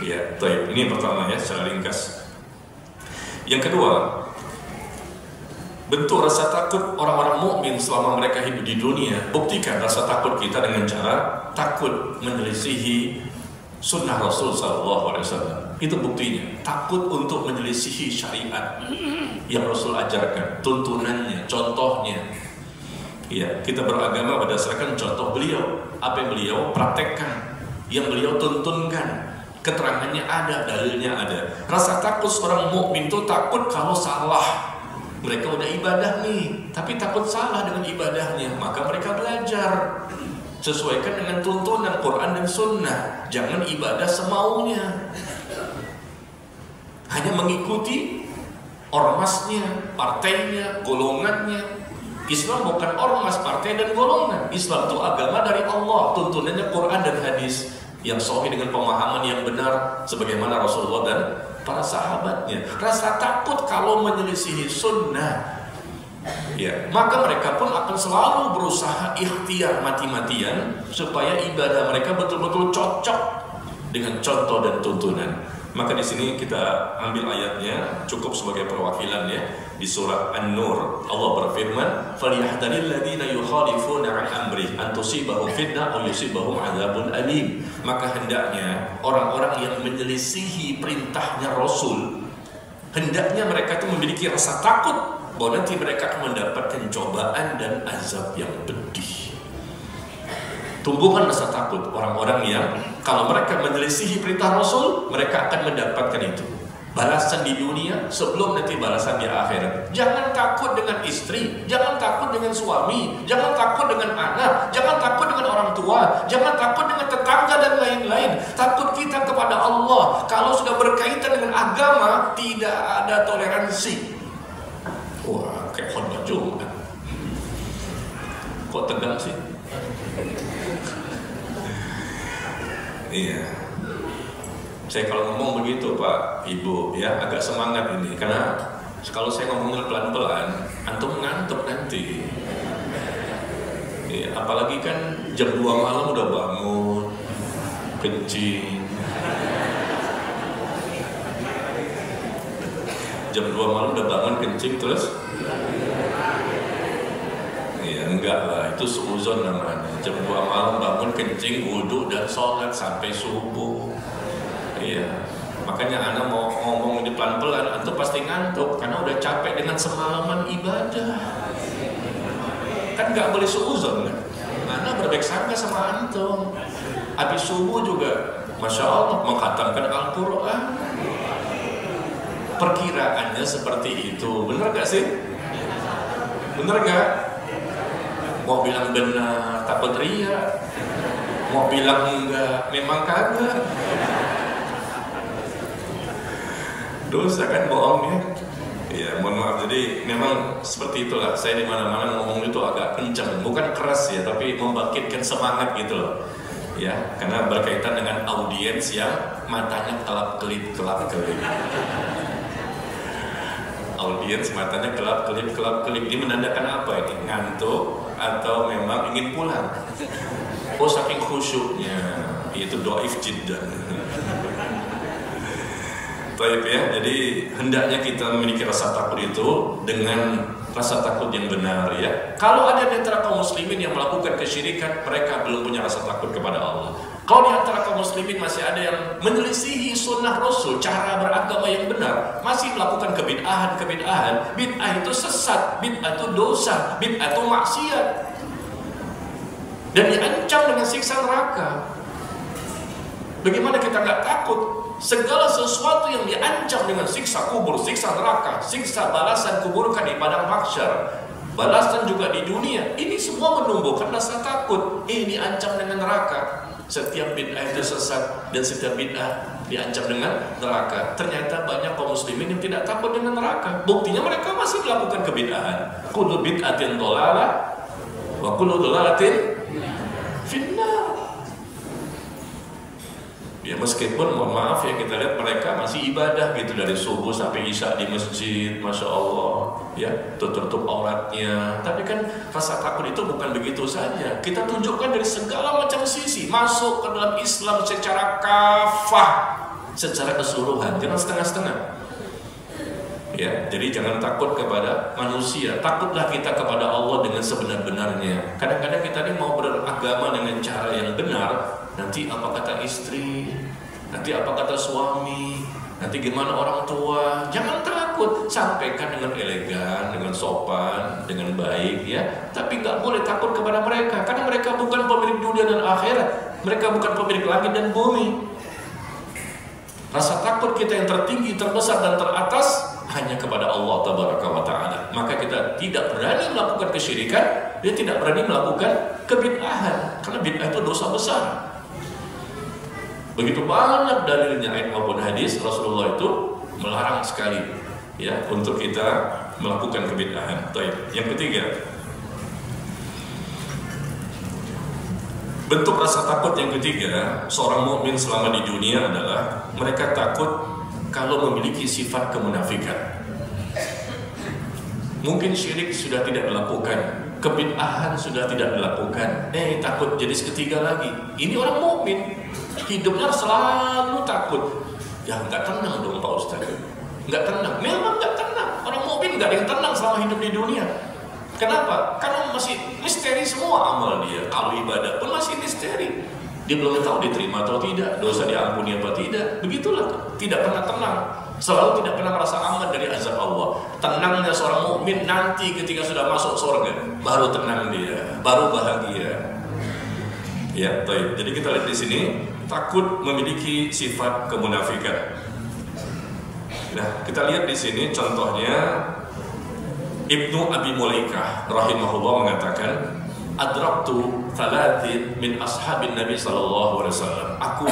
Ya, baik. Ini pertama ya, secara ringkas. Yang kedua, bentuk rasa takut orang-orang mukmin selama mereka hidup di dunia. Buktikan rasa takut kita dengan cara takut menyelisihi sunnah Rasul SAW. Itu buktinya. Takut untuk menyelisihi syariat yang Rasul ajarkan, tuntunannya, contohnya. Ya, kita beragama berdasarkan contoh beliau. Apa yang beliau praktekkan, yang beliau tuntunkan. Keterangannya ada, dalilnya ada. Rasa takut seorang mukmin itu takut kalau salah. Mereka udah ibadah nih, tapi takut salah dengan ibadahnya, maka mereka belajar. Sesuaikan dengan tuntunan Quran dan Sunnah. Jangan ibadah semaunya, hanya mengikuti ormasnya, partainya, golongannya. Islam bukan ormas, partai, dan golongan. Islam itu agama dari Allah, tuntunannya Quran dan hadis yang sahih dengan pemahaman yang benar sebagaimana Rasulullah dan para sahabatnya. Rasa takut kalau menyelisihi sunnah, ya, maka mereka pun akan selalu berusaha ikhtiar mati-matian supaya ibadah mereka betul-betul cocok dengan contoh dan tuntunan. Maka di sini kita ambil ayatnya, cukup sebagai perwakilan ya. Di surah An-Nur Allah berfirman, "Falyahdharil ladzina yukhalifuna 'an amri an tusibahum fitnah aw yusibahum 'adzabun alim." Maka hendaknya orang-orang yang menyelisihi perintahnya Rasul, hendaknya mereka itu memiliki rasa takut bahwa nanti mereka akan mendapatkan cobaan dan azab yang pedih. Tumbuhkan rasa takut orang-orang yang kalau mereka menyelisihi perintah Rasul, mereka akan mendapatkan itu balasan di dunia sebelum nanti balasan di akhirat. Jangan takut dengan istri, jangan takut dengan suami, jangan takut dengan anak, jangan takut dengan orang tua, jangan takut dengan tetangga dan lain-lain. Takut kita kepada Allah. Kalau sudah berkaitan dengan agama, tidak ada toleransi. Wah, kayak khotbah Jumat. Kok tegang sih? Iya. Saya kalau ngomong begitu Pak, Ibu, ya agak semangat ini. Karena kalau saya ngomongnya pelan-pelan, antum ngantuk nanti. Iya, apalagi kan jam 2 malam udah bangun, kencing. Jam 2 malam udah bangun kencing terus? Iya, enggak lah, itu suuzon namanya. Jam 2 malam bangun kencing, wudhu dan sholat sampai subuh. Iya, makanya anak mau ngomong di pelan-pelan, antum pasti ngantuk karena udah capek dengan semalaman ibadah. Kan nggak boleh suuzon kan? Anak berbaik sangka sama antum. Habis subuh juga, masya Allah, mengkhatamkan Al-Quran. Perkiraannya seperti itu, bener gak sih? Bener gak? Mau bilang benar, takut ria. Mau bilang enggak, memang kagak. Dosa kan bohongnya. Ya, mohon maaf. Jadi memang seperti itulah. Saya di mana-mana ngomong itu agak kencang, bukan keras ya, tapi membangkitkan semangat gitu loh. Ya, karena berkaitan dengan audiens yang matanya kelap-kelip. Audiens matanya kelap-kelip. Ini menandakan apa ini? Ngantuk atau memang ingin pulang? Oh, saking khusyuknya, itu dhaif jiddan. Baik ya, jadi hendaknya kita memiliki rasa takut itu dengan rasa takut yang benar ya. Kalau ada di antara kaum muslimin yang melakukan kesyirikan, mereka belum punya rasa takut kepada Allah. Kalau di antara kaum muslimin masih ada yang menyelisihi sunnah Rasul, cara beragama yang benar, masih melakukan kebid'ahan, bid'ah itu sesat, bid'ah itu dosa, bid'ah itu maksiat, dan diancam dengan siksa neraka. Bagaimana kita nggak takut? Segala sesuatu yang diancam dengan siksa kubur, siksa neraka, siksa balasan kuburkan di padang mahsyar, balasan juga di dunia, ini semua menumbuhkan rasa takut. Ini diancam dengan neraka. Setiap bid'ah itu sesat dan setiap bid'ah diancam dengan neraka. Ternyata banyak kaum muslimin yang tidak takut dengan neraka. Buktinya mereka masih melakukan kebid'ahan. Kullu bid'atin dhalalah wa kullu dhalalatin finnar. Ya, meskipun mohon maaf ya, kita lihat mereka masih ibadah gitu dari subuh sampai isya di masjid, masya Allah ya, tutup auratnya. Tapi kan rasa takut itu bukan begitu saja. Kita tunjukkan dari segala macam sisi, masuk ke dalam Islam secara kafah, secara keseluruhan, jangan setengah-setengah. Ya, jadi jangan takut kepada manusia, takutlah kita kepada Allah dengan sebenar-benarnya. Kadang-kadang kita ini mau beragama dengan cara yang benar, nanti apa kata istri, nanti apa kata suami, nanti gimana orang tua. Jangan takut, sampaikan dengan elegan, dengan sopan, dengan baik ya. Tapi nggak boleh takut kepada mereka, karena mereka bukan pemilik dunia dan akhirat. Mereka bukan pemilik langit dan bumi. Rasa takut kita yang tertinggi, terbesar dan teratas hanya kepada Allah Tabaraka wa Ta'ala. Maka kita tidak berani melakukan kesyirikan, dia tidak berani melakukan kebid'ahan, karena bid'ah itu dosa besar. Begitu banyak dalilnya ayat maupun hadis, Rasulullah itu melarang sekali ya untuk kita melakukan kebid'ahan. Yang ketiga, bentuk rasa takut yang ketiga seorang mukmin selama di dunia adalah mereka takut kalau memiliki sifat kemunafikan. Mungkin syirik sudah tidak dilakukan, kebid'ahan sudah tidak dilakukan, takut jadi ketiga lagi. Ini orang mukmin, hidupnya selalu takut. Ya nggak tenang dong Pak Ustaz. Nggak tenang, memang nggak tenang. Orang mukmin nggak ada yang tenang selama hidup di dunia. Kenapa? Karena masih misteri semua amal dia. Kalau ibadah pun masih misteri. Dia belum tahu diterima atau tidak, dosa diampuni apa tidak. Begitulah, tidak pernah tenang. Selalu tidak pernah merasa aman dari azab Allah. Tenangnya seorang mukmin nanti ketika sudah masuk surga, baru tenang dia, baru bahagia. Ya, baik. Jadi kita lihat di sini, takut memiliki sifat kemunafikan. Nah, kita lihat di sini contohnya Ibnu Abi Mulaikah rahimahullah mengatakan, adraktu thalathin min ashabin Nabi sallallahu alaihi wasallam. Aku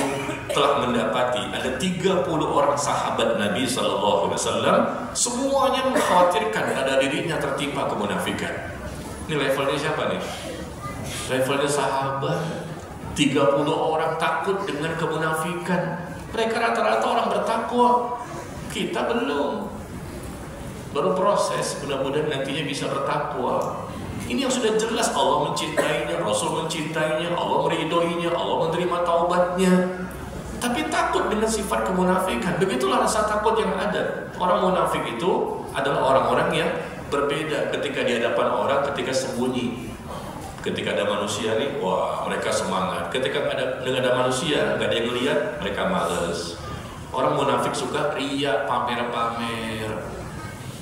telah mendapati ada 30 orang sahabat Nabi sallallahu alaihi wasallam, semuanya mengkhawatirkan pada dirinya tertimpa kemunafikan. Ini levelnya siapa nih? Levelnya sahabat. 30 orang takut dengan kemunafikan. Mereka rata-rata orang bertakwa. Kita belum. Baru proses, mudah-mudahan nantinya bisa bertakwa. Ini yang sudah jelas Allah mencintainya, Rasul mencintainya, Allah meridhoinya, Allah menerima taubatnya. Tapi takut dengan sifat kemunafikan. Begitulah rasa takut yang ada. Orang munafik itu adalah orang-orang yang berbeda ketika di hadapan orang, ketika sembunyi. Ketika ada manusia nih, wah mereka semangat. Ketika dengan ada manusia, nggak ada yang lihat, mereka males. Orang munafik suka riya, pamer-pamer.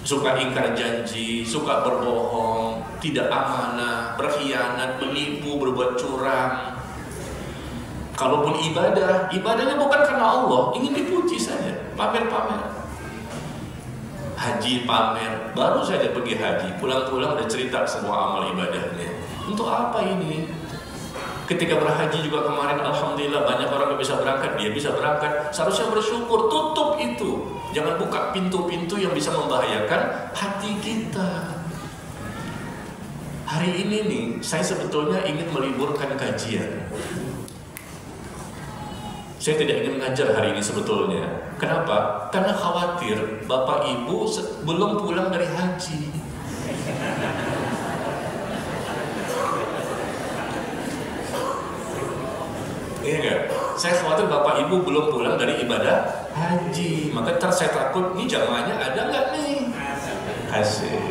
Suka ingkar janji, suka berbohong, tidak amanah, berkhianat, menipu, berbuat curang. Kalaupun ibadah, ibadahnya bukan karena Allah, ingin dipuji saja, pamer-pamer. Haji pamer, baru saja pergi haji, pulang-pulang udah cerita semua amal ibadahnya. Untuk apa ini? Ketika berhaji juga kemarin, alhamdulillah banyak orang yang bisa berangkat, dia bisa berangkat. Seharusnya bersyukur, tutup itu. Jangan buka pintu-pintu yang bisa membahayakan hati kita. Hari ini nih, saya sebetulnya ingin meliburkan kajian. Saya tidak ingin mengajar hari ini sebetulnya. Kenapa? Karena khawatir Bapak Ibu belum pulang dari haji. Iya enggak? Saya khawatir Bapak Ibu belum pulang dari ibadah haji. Maka ntar saya takut, nih jamaahnya ada nggak nih? Asik.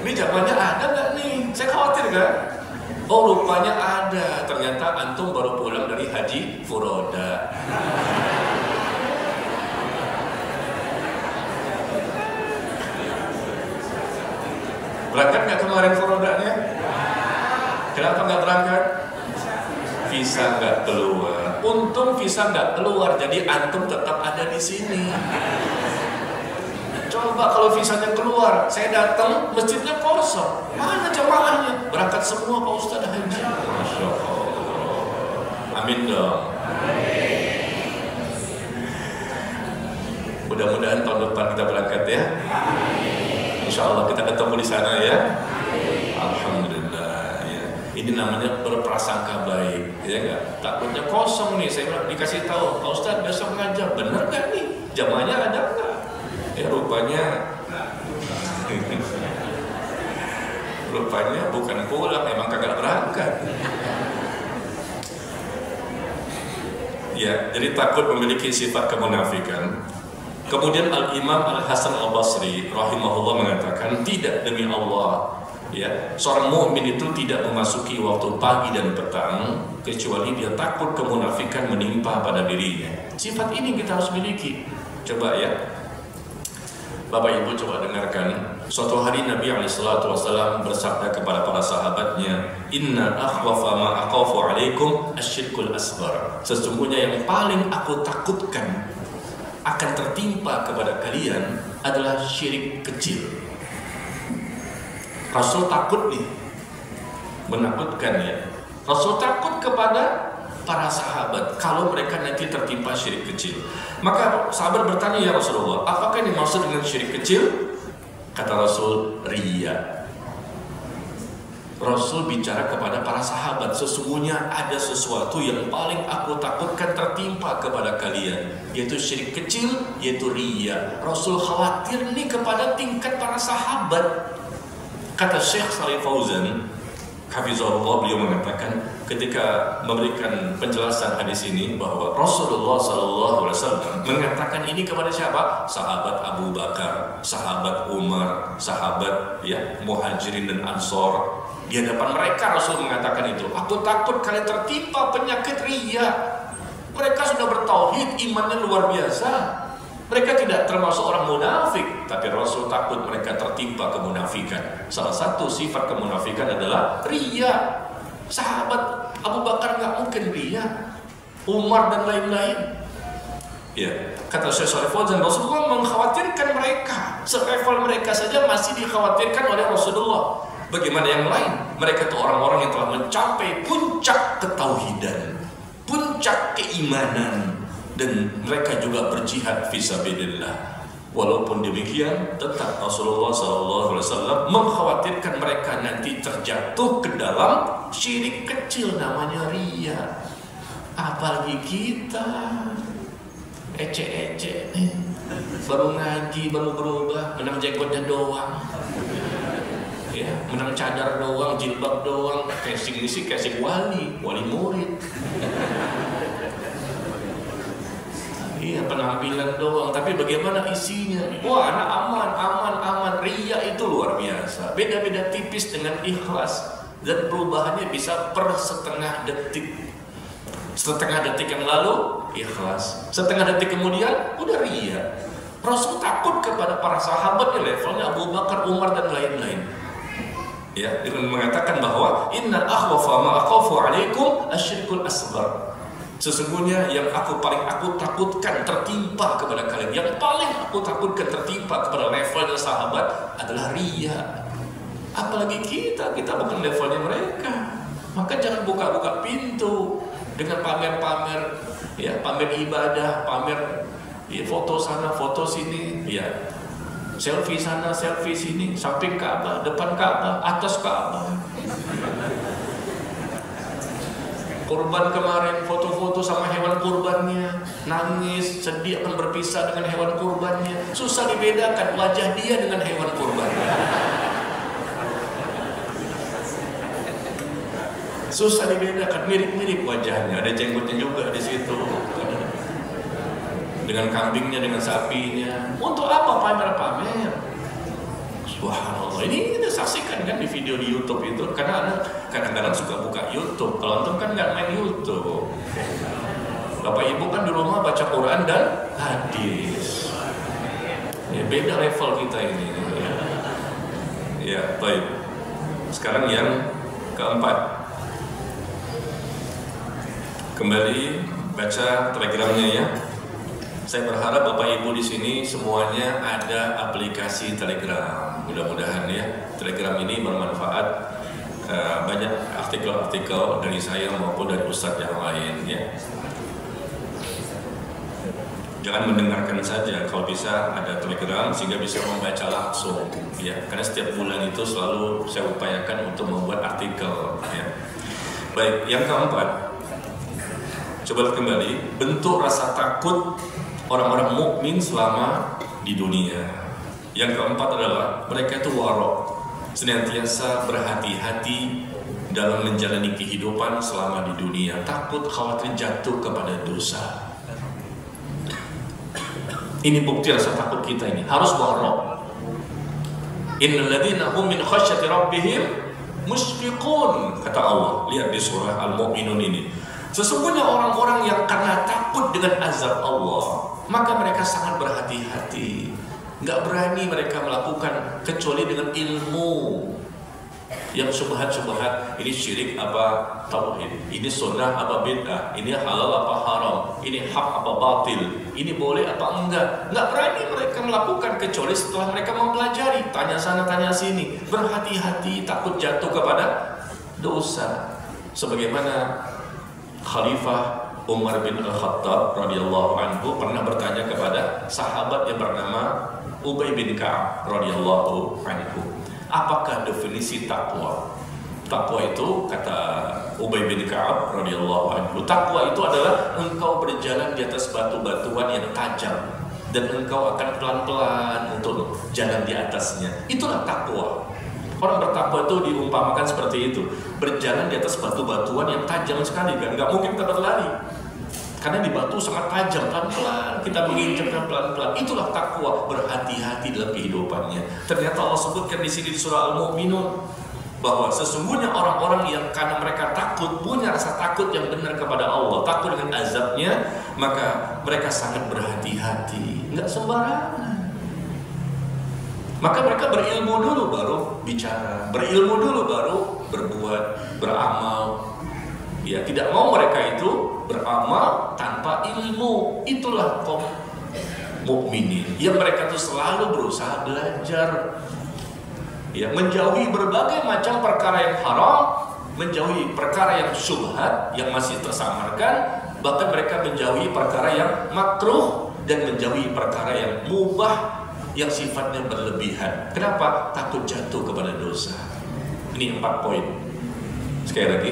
Ini jamaahnya ada nggak nih? Saya khawatir kan? Oh rupanya ada. Ternyata antum baru pulang dari haji furoda. Berangkat nggak kemarin furodanya? Kenapa nggak berangkat? Visa nggak keluar. Untung visa nggak keluar, jadi antum tetap ada di sini. Coba kalau visanya keluar, saya datang, masjidnya kosong. Mana jamaahnya? Berangkat semua Pak Ustaz haji. Masya Allah. Amin dong. Mudah-mudahan tahun depan kita berangkat ya. Insya Allah kita ketemu di sana ya. Alhamdulillah. Ini namanya berprasangka baik, ya enggak? Takutnya kosong nih, saya dikasih tahu, Pak Ustaz besok ngajar, bener gak nih? Jamaahnya ada nggak? Ya rupanya bukan pulang, emang kagak berangkat. Ya, jadi takut memiliki sifat kemunafikan. Kemudian Al-Imam Al-Hasan Al-Basri rahimahullah mengatakan, tidak demi Allah, ya, seorang mukmin itu tidak memasuki waktu pagi dan petang kecuali dia takut kemunafikan menimpa pada dirinya. Sifat ini kita harus miliki. Coba ya, Bapak Ibu coba dengarkan. Suatu hari Nabi SAW bersabda kepada para sahabatnya, Inna akhwafa ma akhafu alaikum asyirkul asghar. Sesungguhnya yang paling aku takutkan akan tertimpa kepada kalian adalah syirik kecil. Rasul takut nih, menakutkan ya. Rasul takut kepada para sahabat kalau mereka nanti tertimpa syirik kecil. Maka sahabat bertanya, ya Rasulullah, apakah yang dimaksud dengan syirik kecil? Kata Rasul, riya. Rasul bicara kepada para sahabat, sesungguhnya ada sesuatu yang paling aku takutkan tertimpa kepada kalian, yaitu syirik kecil, yaitu riya. Rasul khawatir nih kepada tingkat para sahabat. Kata Syekh Shalih Fauzan hafizahullah, beliau mengatakan ketika memberikan penjelasan hadis ini bahwa Rasulullah SAW mengatakan ini kepada siapa? Sahabat Abu Bakar, sahabat Umar, sahabat Muhajirin dan Ansor. Di hadapan mereka Rasul mengatakan itu, aku takut kalian tertimpa penyakit riya. Mereka sudah bertauhid, imannya luar biasa. Mereka tidak termasuk orang munafik, tapi Rasul takut mereka tertimpa kemunafikan. Salah satu sifat kemunafikan adalah riya. Sahabat Abu Bakar nggak mungkin riya, Umar dan lain-lain. Ya, kata Syekh Shalih Fauzan, Rasulullah mengkhawatirkan mereka. Selevel mereka saja masih dikhawatirkan oleh Rasulullah. Bagaimana yang lain? Mereka itu orang-orang yang telah mencapai puncak ketauhidan, puncak keimanan, dan mereka juga berjihad fisabilillah. Walaupun demikian, tetap Rasulullah SAW mengkhawatirkan mereka nanti terjatuh ke dalam syirik kecil namanya riya. Apalagi kita ece-ece nih, baru ngaji, baru berubah, menang jenggotnya doang, menang cadar doang, jilbab doang, casing wali murid. Iya, penampilan doang, tapi bagaimana isinya? Wah, anak aman. Riya itu luar biasa. Beda-beda tipis dengan ikhlas, dan perubahannya bisa per setengah detik. Setengah detik yang lalu ikhlas, setengah detik kemudian udah riya. Rasul takut kepada para sahabat di levelnya Abu Bakar, Umar dan lain-lain. Ya, dengan mengatakan bahwa inna akhwafa ma akhafu alaikum asyirkul asghar. Sesungguhnya yang paling aku takutkan tertimpa kepada kalian, yang paling aku takutkan tertimpa kepada levelnya sahabat adalah riya. Apalagi kita bukan levelnya mereka. Maka jangan buka-buka pintu dengan pamer-pamer, pamer ibadah, pamer foto sana, foto sini, selfie sana, selfie sini, samping Ka'bah, depan Ka'bah, atas Ka'bah. Kurban kemarin, foto-foto sama hewan kurbannya, nangis, sedih akan berpisah dengan hewan kurbannya. Susah dibedakan wajah dia dengan hewan kurbannya. Susah dibedakan, mirip-mirip wajahnya, ada jenggotnya juga di situ. Dengan kambingnya, dengan sapinya. Untuk apa pamer-pamer? Subhanallah, ini kita saksikan kan di video di YouTube itu, karena anak kadang-kadang suka buka YouTube. Kalau antum kan nggak main YouTube. Bapak Ibu kan di rumah baca Quran dan hadis. Ya, beda level kita ini. Ya, baik. Sekarang yang keempat. Kembali baca telegramnya ya. Saya berharap Bapak Ibu di sini semuanya ada aplikasi Telegram. Mudah-mudahan ya Telegram ini bermanfaat. Banyak artikel-artikel dari saya maupun dari ustadz yang lain ya. Jangan mendengarkan saja, kalau bisa ada Telegram sehingga bisa membaca langsung ya. Karena setiap bulan itu selalu saya upayakan untuk membuat artikel ya. Baik, yang keempat, coba kembali bentuk rasa takut orang-orang mukmin selama di dunia. Yang keempat adalah mereka itu warok, senantiasa berhati-hati dalam menjalani kehidupan selama di dunia, takut khawatir jatuh kepada dosa. Ini bukti rasa takut kita ini harus warok. Innal ladzina hum min khasyati rabbihim mushfiqun, kata Allah. Lihat di surah Al-Mu'minun ini. Sesungguhnya orang-orang yang karena takut dengan azab Allah, maka mereka sangat berhati-hati. Nggak berani mereka melakukan kecuali dengan ilmu yang subhat-subhat. Ini syirik apa tauhid, ini sunnah apa bid'ah, ini halal apa haram, ini hak apa batil, ini boleh apa enggak. Nggak berani mereka melakukan kecuali setelah mereka mempelajari, tanya sana tanya sini, berhati-hati takut jatuh kepada dosa. Sebagaimana Khalifah Umar bin Al-Khattab radhiyallahu anhu pernah bertanya kepada sahabat yang bernama Ubay bin Ka'ab radhiyallahu anhu, apakah definisi takwa? Takwa itu kata Ubay bin Ka'ab radhiyallahu anhu, takwa itu adalah engkau berjalan di atas batu-batuan yang tajam dan engkau akan pelan-pelan untuk jalan di atasnya. Itulah takwa. Orang bertakwa itu diumpamakan seperti itu, berjalan di atas batu-batuan yang tajam sekali kan, nggak mungkin kita berlari karena di batu sangat tajam, pelan-pelan kita menginjaknya pelan-pelan. Itulah takwa, berhati-hati dalam kehidupannya. Ternyata Allah sebutkan di sini di surah Al-Mu'minun bahwa sesungguhnya orang-orang yang karena mereka takut, punya rasa takut yang benar kepada Allah, takut dengan azabnya, maka mereka sangat berhati-hati, nggak sembarangan. Maka mereka berilmu dulu baru bicara, berilmu dulu baru berbuat, beramal. Ya, tidak mau mereka itu beramal tanpa ilmu. Itulah kaum mukminin yang mereka itu selalu berusaha belajar. Ya, menjauhi berbagai macam perkara yang haram, menjauhi perkara yang syubhat yang masih tersamarkan, bahkan mereka menjauhi perkara yang makruh dan menjauhi perkara yang mubah yang sifatnya berlebihan. Kenapa? Takut jatuh kepada dosa. Ini 4 poin. Sekali lagi,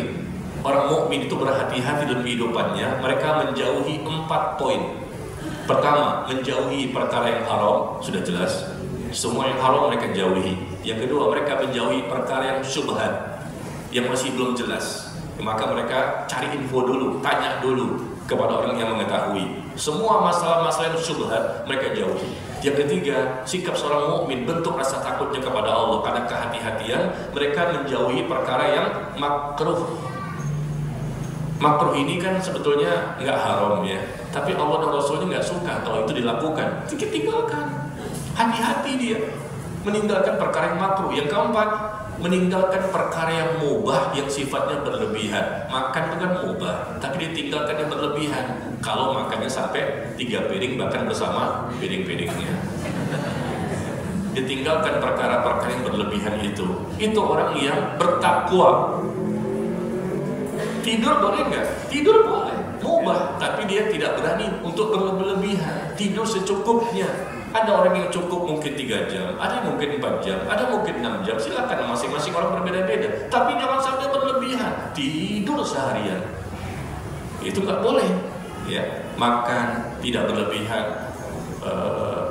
orang mukmin itu berhati-hati dalam kehidupannya. Mereka menjauhi 4 poin. Pertama, menjauhi perkara yang haram, sudah jelas. Semua yang haram mereka jauhi. Yang kedua, mereka menjauhi perkara yang syubhat, yang masih belum jelas. Maka mereka cari info dulu, tanya dulu kepada orang yang mengetahui. Semua masalah-masalah yang syubhat mereka jauhi. Yang ketiga, sikap seorang mukmin, bentuk rasa takutnya kepada Allah karena kehati-hatian, mereka menjauhi perkara yang makruh. Makruh ini kan sebetulnya nggak haram ya, tapi Allah dan Rasulnya nggak suka kalau itu dilakukan. Tinggalkan. Hati-hati dia meninggalkan perkara yang makruh. Yang keempat, meninggalkan perkara yang mubah yang sifatnya berlebihan. Makan itu kan mubah, tapi ditinggalkan yang berlebihan. Kalau makannya sampai 3 piring bahkan bersama piring-piringnya, ditinggalkan perkara-perkara yang berlebihan itu. Itu orang yang bertakwa. Tidur boleh nggak? Tidur boleh, mubah, tapi dia tidak berani untuk berlebihan. Tidur secukupnya. Ada orang yang cukup mungkin 3 jam, ada yang mungkin 4 jam, ada mungkin 6 jam. Silakan, masing-masing orang berbeda-beda. Tapi jangan sampai berlebihan. Tidur seharian itu nggak boleh. Ya, makan tidak berlebihan,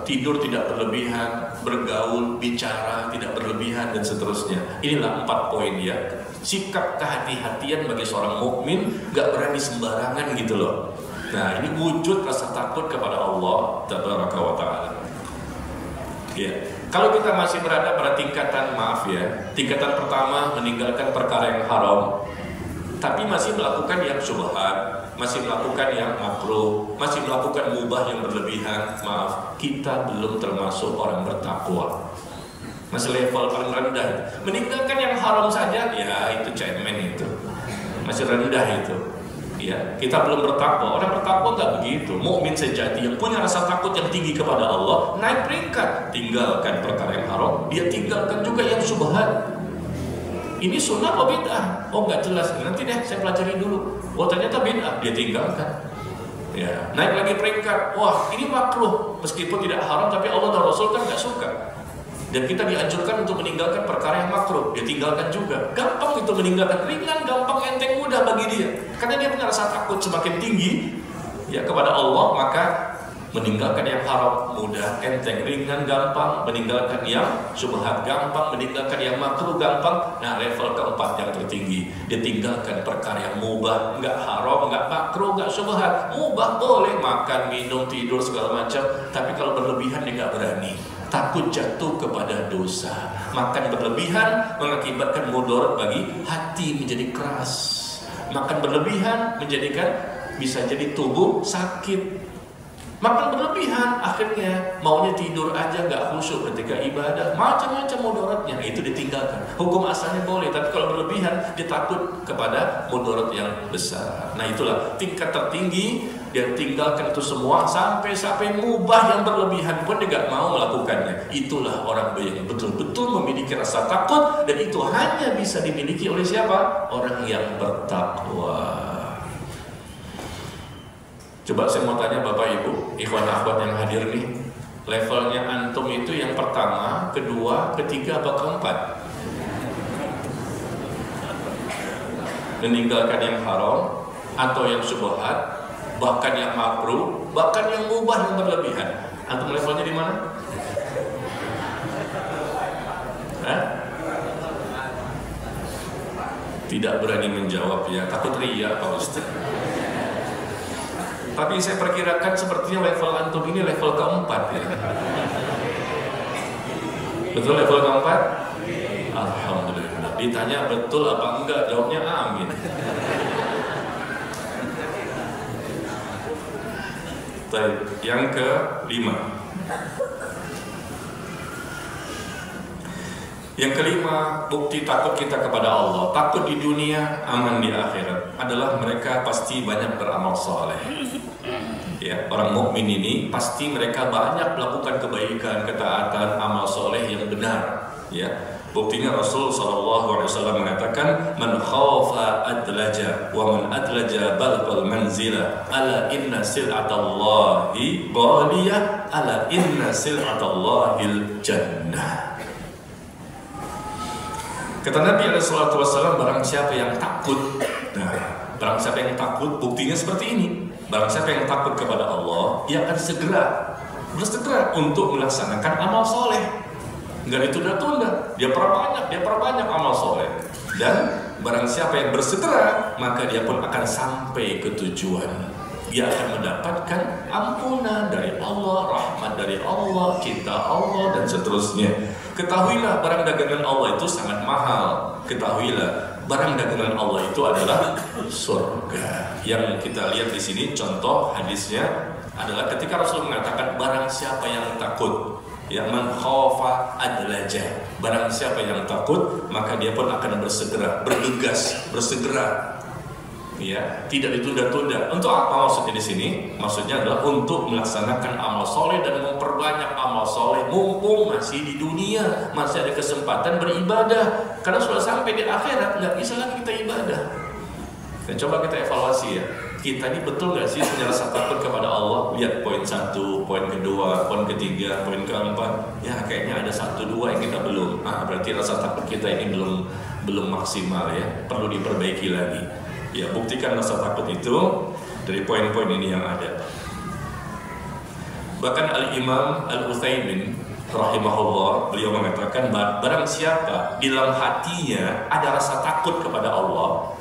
tidur tidak berlebihan, bergaul, bicara tidak berlebihan, dan seterusnya. Inilah 4 poin ya. Sikap kehati-hatian bagi seorang mukmin, nggak berani sembarangan gitu loh. Nah, ini wujud rasa takut kepada Allah Tabaraka wa Ta'ala. Ya, kalau kita masih berada pada tingkatan, maaf ya, tingkatan pertama meninggalkan perkara yang haram, tapi masih melakukan yang syubhat, masih melakukan yang makruh, masih melakukan mubah yang berlebihan, maaf, kita belum termasuk orang bertakwa. Masih level paling rendah. Meninggalkan yang haram saja, ya itu cemen itu, masih rendah itu. Ya, kita belum bertakwa. Orang bertakwa nggak begitu. Mukmin sejati yang punya rasa takut yang tinggi kepada Allah, naik peringkat, tinggalkan perkara yang haram, dia tinggalkan juga yang syubhat. Ini sunnah atau bid'ah? Oh nggak jelas. Nanti deh saya pelajari dulu. Oh ternyata bid'ah, dia tinggalkan. Ya, naik lagi peringkat. Wah ini makruh, meskipun tidak haram, tapi Allah dan Rasul kan nggak suka. Dan kita dianjurkan untuk meninggalkan perkara yang makruh, dia tinggalkan juga. Gampang itu meninggalkan, ringan, gampang, enteng, mudah bagi dia. Karena dia punya rasa takut semakin tinggi ya kepada Allah, maka meninggalkan yang haram mudah, enteng, ringan, gampang. Meninggalkan yang syubhat gampang, meninggalkan yang makruh gampang. Nah, level keempat yang tertinggi, dia tinggalkan perkara yang mubah, nggak haram, nggak makruh, nggak syubhat. Mubah boleh, makan, minum, tidur, segala macam. Tapi kalau berlebihan dia nggak berani. Takut jatuh kepada dosa. Makan berlebihan mengakibatkan mudarat bagi hati, menjadi keras. Makan berlebihan menjadikan bisa jadi tubuh sakit. Makan berlebihan akhirnya maunya tidur aja, nggak khusyuk ketika ibadah, macam-macam mudaratnya. Itu ditinggalkan. Hukum asalnya boleh, tapi kalau berlebihan dia takut kepada mudarat yang besar. Nah itulah tingkat tertinggi. Dia tinggalkan itu semua sampai mubah yang berlebihan pun dia gak mau melakukannya. Itulah orang yang betul-betul memiliki rasa takut, dan itu hanya bisa dimiliki oleh siapa? Orang yang bertakwa. Coba saya mau tanya Bapak Ibu, ikhwan akhwat yang hadir nih, levelnya antum itu yang pertama, kedua, ketiga, apa keempat? meninggalkan yang haram atau yang syubhat, bahkan yang makruh, bahkan yang mubah yang berlebihan. Antum levelnya di mana? Tidak berani menjawab ya, takut riya Pak Ustaz. Tapi saya perkirakan sepertinya level antum ini level keempat ya. Betul level keempat? Alhamdulillah. Ditanya betul apa enggak, jawabnya amin. Baik, yang kelima. Yang kelima, bukti takut kita kepada Allah, takut di dunia, aman di akhirat, adalah mereka pasti banyak beramal soleh. Ya, orang mukmin ini pasti mereka banyak melakukan kebaikan, ketaatan, amal soleh yang benar. Ya, buktinya Rasul SAW mengatakan, "Man khafa adlaja, wa man adlaja balqal manzila, ala inna sil'atallahi ghaliyah, ala inna sil'atallahil jannah." Kata Nabi SAW, barang siapa yang takut, nah, barang siapa yang takut, buktinya seperti ini. Barang siapa yang takut kepada Allah, dia akan bersegera untuk melaksanakan amal soleh. Enggak ditunda-tunda, dia perbanyak amal soleh. Dan barang siapa yang bersegera, maka dia pun akan sampai ke tujuan. Dia akan mendapatkan ampunan dari Allah, rahmat dari Allah, cinta Allah, dan seterusnya. Ketahuilah barang dagangan Allah itu sangat mahal. Ketahuilah barang dagangan Allah itu adalah surga. Yang kita lihat di sini contoh hadisnya adalah ketika Rasul mengatakan barang siapa yang takut, ya, man khafa adlaja, barang siapa yang takut maka dia pun akan bersegera, bergegas, bersegera. Ya, tidak ditunda-tunda. Untuk apa maksudnya di sini? Maksudnya adalah untuk melaksanakan amal soleh dan memperbanyak amal soleh mumpung masih di dunia, masih ada kesempatan beribadah. Karena sudah sampai di akhirat nggak bisa lagi kita ibadah. Dan coba kita evaluasi ya, kita ini betul nggak sih punya rasa takut kepada Allah? Lihat poin 1, poin kedua, poin ketiga, poin keempat. Ya kayaknya ada 1-2 yang kita belum. Berarti rasa takut kita ini belum maksimal ya, perlu diperbaiki lagi. Ya, buktikan rasa takut itu dari poin-poin ini yang ada. Bahkan Al-Imam Al-Utsaimin rahimahullah, beliau mengatakan barang siapa di dalam hatinya ada rasa takut kepada Allah,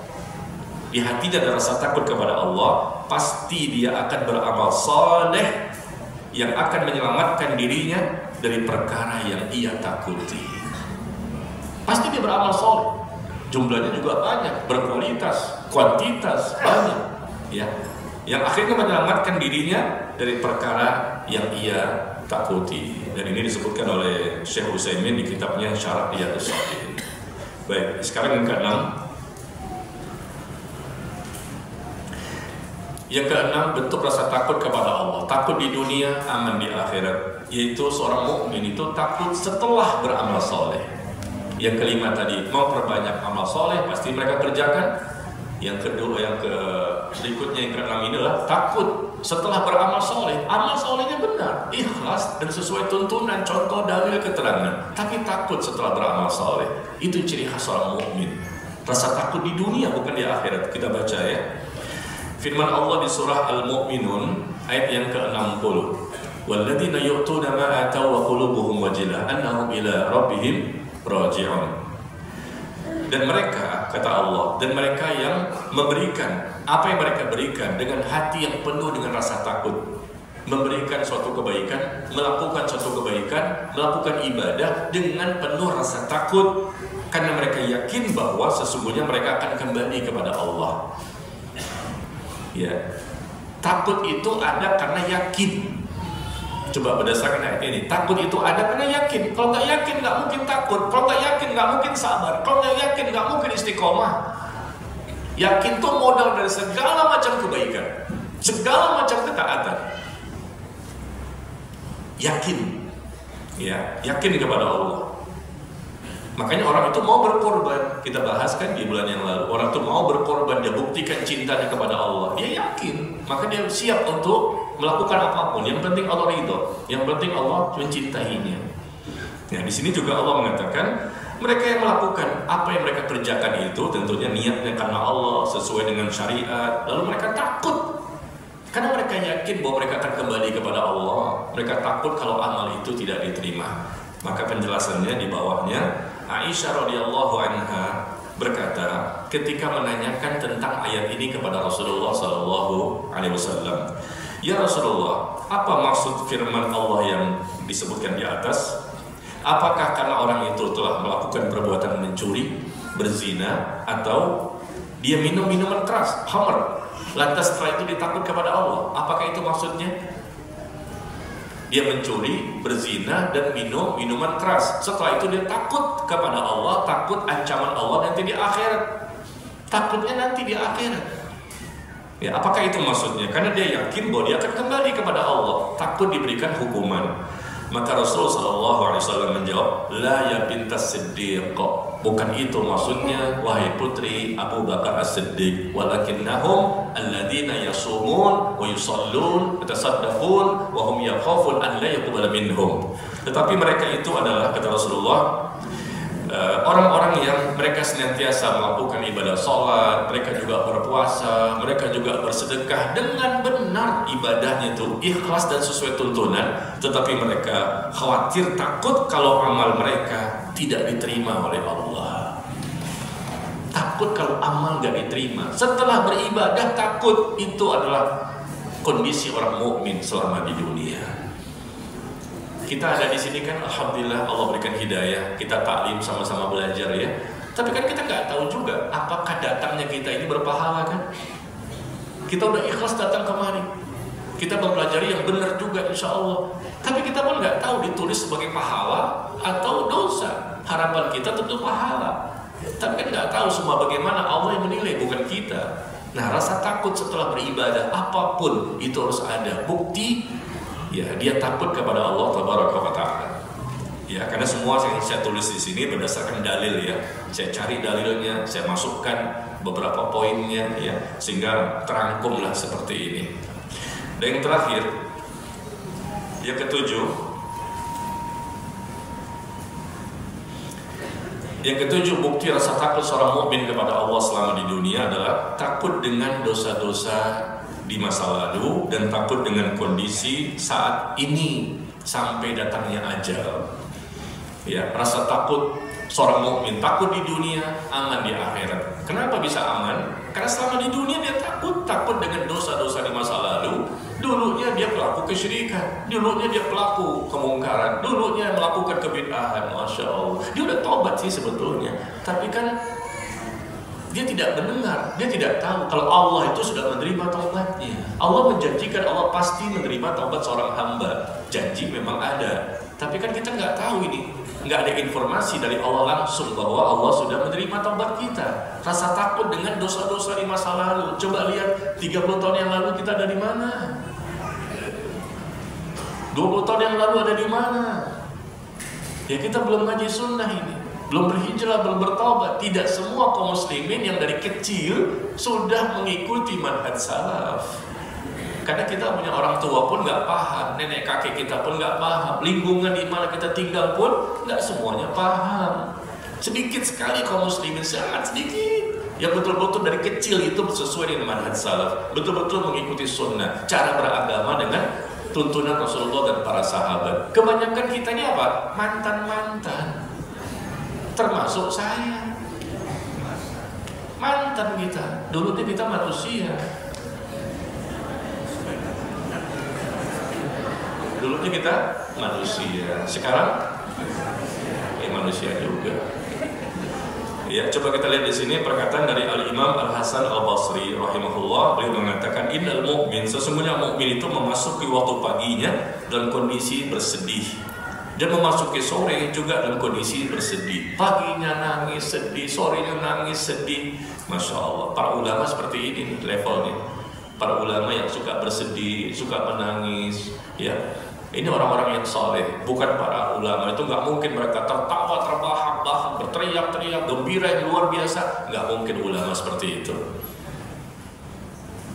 di hatinya ada rasa takut kepada Allah, pasti dia akan beramal soleh yang akan menyelamatkan dirinya dari perkara yang ia takuti. Pasti dia beramal soleh. Jumlahnya juga banyak, berkualitas, kuantitas banyak, ya, yang akhirnya menyelamatkan dirinya dari perkara yang ia takuti. Dan ini disebutkan oleh Syekh Utsaimin di kitabnya Syarah Riyadhus Shalihin. Baik, sekarang yang keenam. Yang keenam, bentuk rasa takut kepada Allah. Takut di dunia, aman di akhirat. Yaitu seorang mukmin itu takut setelah beramal soleh. Yang kelima tadi, mau perbanyak amal soleh, pasti mereka kerjakan. Yang kedua, berikutnya yang keenam ini adalah takut setelah beramal soleh. Amal solehnya benar, ikhlas dan sesuai tuntunan, contoh, dalil, keterangan. Tapi takut setelah beramal soleh. Itu ciri khas seorang mukmin. Rasa takut di dunia, bukan di akhirat. Kita baca ya. Firman Allah di surah Al-Mu'minun ayat yang ke-60. Walladzina yu'tuna ma ataw wa qulubuhum wajilah annahum ila rabbihim raji'un. Dan mereka, kata Allah, dan mereka yang memberikan apa yang mereka berikan dengan hati yang penuh dengan rasa takut, memberikan suatu kebaikan, melakukan suatu kebaikan, melakukan ibadah dengan penuh rasa takut, karena mereka yakin bahwa sesungguhnya mereka akan kembali kepada Allah. Ya, takut itu ada karena yakin. Coba berdasarkan ayat ini, takut itu ada karena yakin. Kalau nggak yakin nggak mungkin takut. Kalau nggak yakin nggak mungkin sabar. Kalau nggak yakin nggak mungkin istiqomah. Yakin itu modal dari segala macam kebaikan, segala macam ketaatan. Yakin, ya, yakin kepada Allah. Makanya orang itu mau berkorban. Kita bahas kan di bulan yang lalu. Orang itu mau berkorban, dia buktikan cintanya kepada Allah. Dia yakin, maka dia siap untuk melakukan apapun. Yang penting Allah ridho, yang penting Allah mencintainya. Nah, di sini juga Allah mengatakan, Mereka yang melakukan apa yang mereka kerjakan itu tentunya niatnya karena Allah, sesuai dengan syariat. Lalu mereka takut karena mereka yakin bahwa mereka akan kembali kepada Allah. Mereka takut kalau amal itu tidak diterima. Maka penjelasannya di bawahnya, Aisyah radhiyallahu anha berkata ketika menanyakan tentang ayat ini kepada Rasulullah sallallahu alaihi wasallam, "Ya Rasulullah, apa maksud firman Allah yang disebutkan di atas? Apakah karena orang itu telah melakukan perbuatan mencuri, berzina, atau dia minum minuman keras, khamr, lantas setelah itu ditakut kepada Allah? Apakah itu maksudnya? Dia mencuri, berzina, dan minum minuman keras. Setelah itu dia takut kepada Allah, takut ancaman Allah nanti di akhirat. Takutnya nanti di akhirat. Ya, apakah itu maksudnya? Karena dia yakin bahwa dia akan kembali kepada Allah, takut diberikan hukuman. Maka Rasulullah SAW menjawab, "La ya bintas Siddiq." Bukan itu maksudnya, wahai putri Abu Bakar As-Siddiq. Walakinnahum alladzina yasumun wa yusallun wa tasaddaqun wa hum yakhafun an la yuqbala minhum. Tetapi mereka itu adalah, kata Rasulullah, orang-orang yang mereka senantiasa melakukan ibadah sholat, mereka juga berpuasa, mereka juga bersedekah dengan benar ibadahnya itu ikhlas dan sesuai tuntunan, tetapi mereka khawatir, takut kalau amal mereka tidak diterima oleh Allah. Takut kalau amal gak diterima. Setelah beribadah takut, itu adalah kondisi orang mukmin selama di dunia. Kita ada di sini kan, alhamdulillah Allah berikan hidayah, kita taklim sama-sama belajar ya. Tapi kan kita nggak tahu juga apakah datangnya kita ini berpahala kan? Kita udah ikhlas datang kemari, kita mempelajari yang benar juga insya Allah. Tapi kita pun nggak tahu ditulis sebagai pahala atau dosa. Harapan kita tentu pahala. Tapi kan nggak tahu semua bagaimana Allah yang menilai, bukan kita. Nah, rasa takut setelah beribadah apapun itu harus ada bukti. Ya, dia takut kepada Allah Tabaraka wa Ta'ala. Ya, karena semua yang saya tulis di sini berdasarkan dalil ya. Saya cari dalilnya, saya masukkan beberapa poinnya ya, sehingga terangkumlah seperti ini. Dan yang terakhir, yang ketujuh, bukti rasa takut seorang mukmin kepada Allah selama di dunia adalah takut dengan dosa-dosa di masa lalu dan takut dengan kondisi saat ini sampai datangnya ajal. Ya, rasa takut seorang mukmin, takut di dunia, aman di akhirat. Kenapa bisa aman? Karena selama di dunia dia takut dengan dosa-dosa di masa lalu. Dulunya dia pelaku kesyirikan, dulunya dia pelaku kemungkaran, dulunya melakukan kebid'ahan. Masya Allah, dia udah tobat sih sebetulnya, tapi kan dia tidak mendengar, dia tidak tahu kalau Allah itu sudah menerima taubatnya. Allah menjanjikan, Allah pasti menerima taubat seorang hamba. Janji memang ada, tapi kan kita nggak tahu ini, nggak ada informasi dari Allah langsung bahwa Allah sudah menerima taubat kita. Rasa takut dengan dosa-dosa di masa lalu. Coba lihat 30 tahun yang lalu kita ada di mana? 20 tahun yang lalu ada di mana? Ya, kita belum ngaji sunnah ini, belum berhijrah, belum bertaubat. Tidak semua kaum muslimin yang dari kecil sudah mengikuti manhaj salaf. Karena kita punya orang tua pun nggak paham, nenek kakek kita pun nggak paham, lingkungan di mana kita tinggal pun nggak semuanya paham. Sedikit sekali kaum muslimin, sangat sedikit, yang betul-betul dari kecil itu sesuai dengan manhaj salaf, betul-betul mengikuti sunnah, cara beragama dengan tuntunan Rasulullah dan para sahabat. Kebanyakan kita ini apa? Mantan-mantan. Termasuk saya, mantan kita. Dulunya kita manusia, sekarang manusia juga. Ya, coba kita lihat di sini perkataan dari Al-Imam Al-Hasan Al-Basri rahimahullah. Beliau mengatakan, innal mu'min, sesungguhnya mukmin itu memasuki waktu paginya dalam kondisi bersedih, dan memasuki sore juga dalam kondisi bersedih. Paginya nangis sedih, sorenya nangis sedih. Masya Allah, para ulama seperti ini nih levelnya. Para ulama yang suka bersedih, suka menangis, ya. Ini orang-orang yang soleh, bukan para ulama. Itu nggak mungkin mereka tertawa, terbahak-bahak, berteriak-teriak, gembira yang luar biasa. Nggak mungkin ulama seperti itu.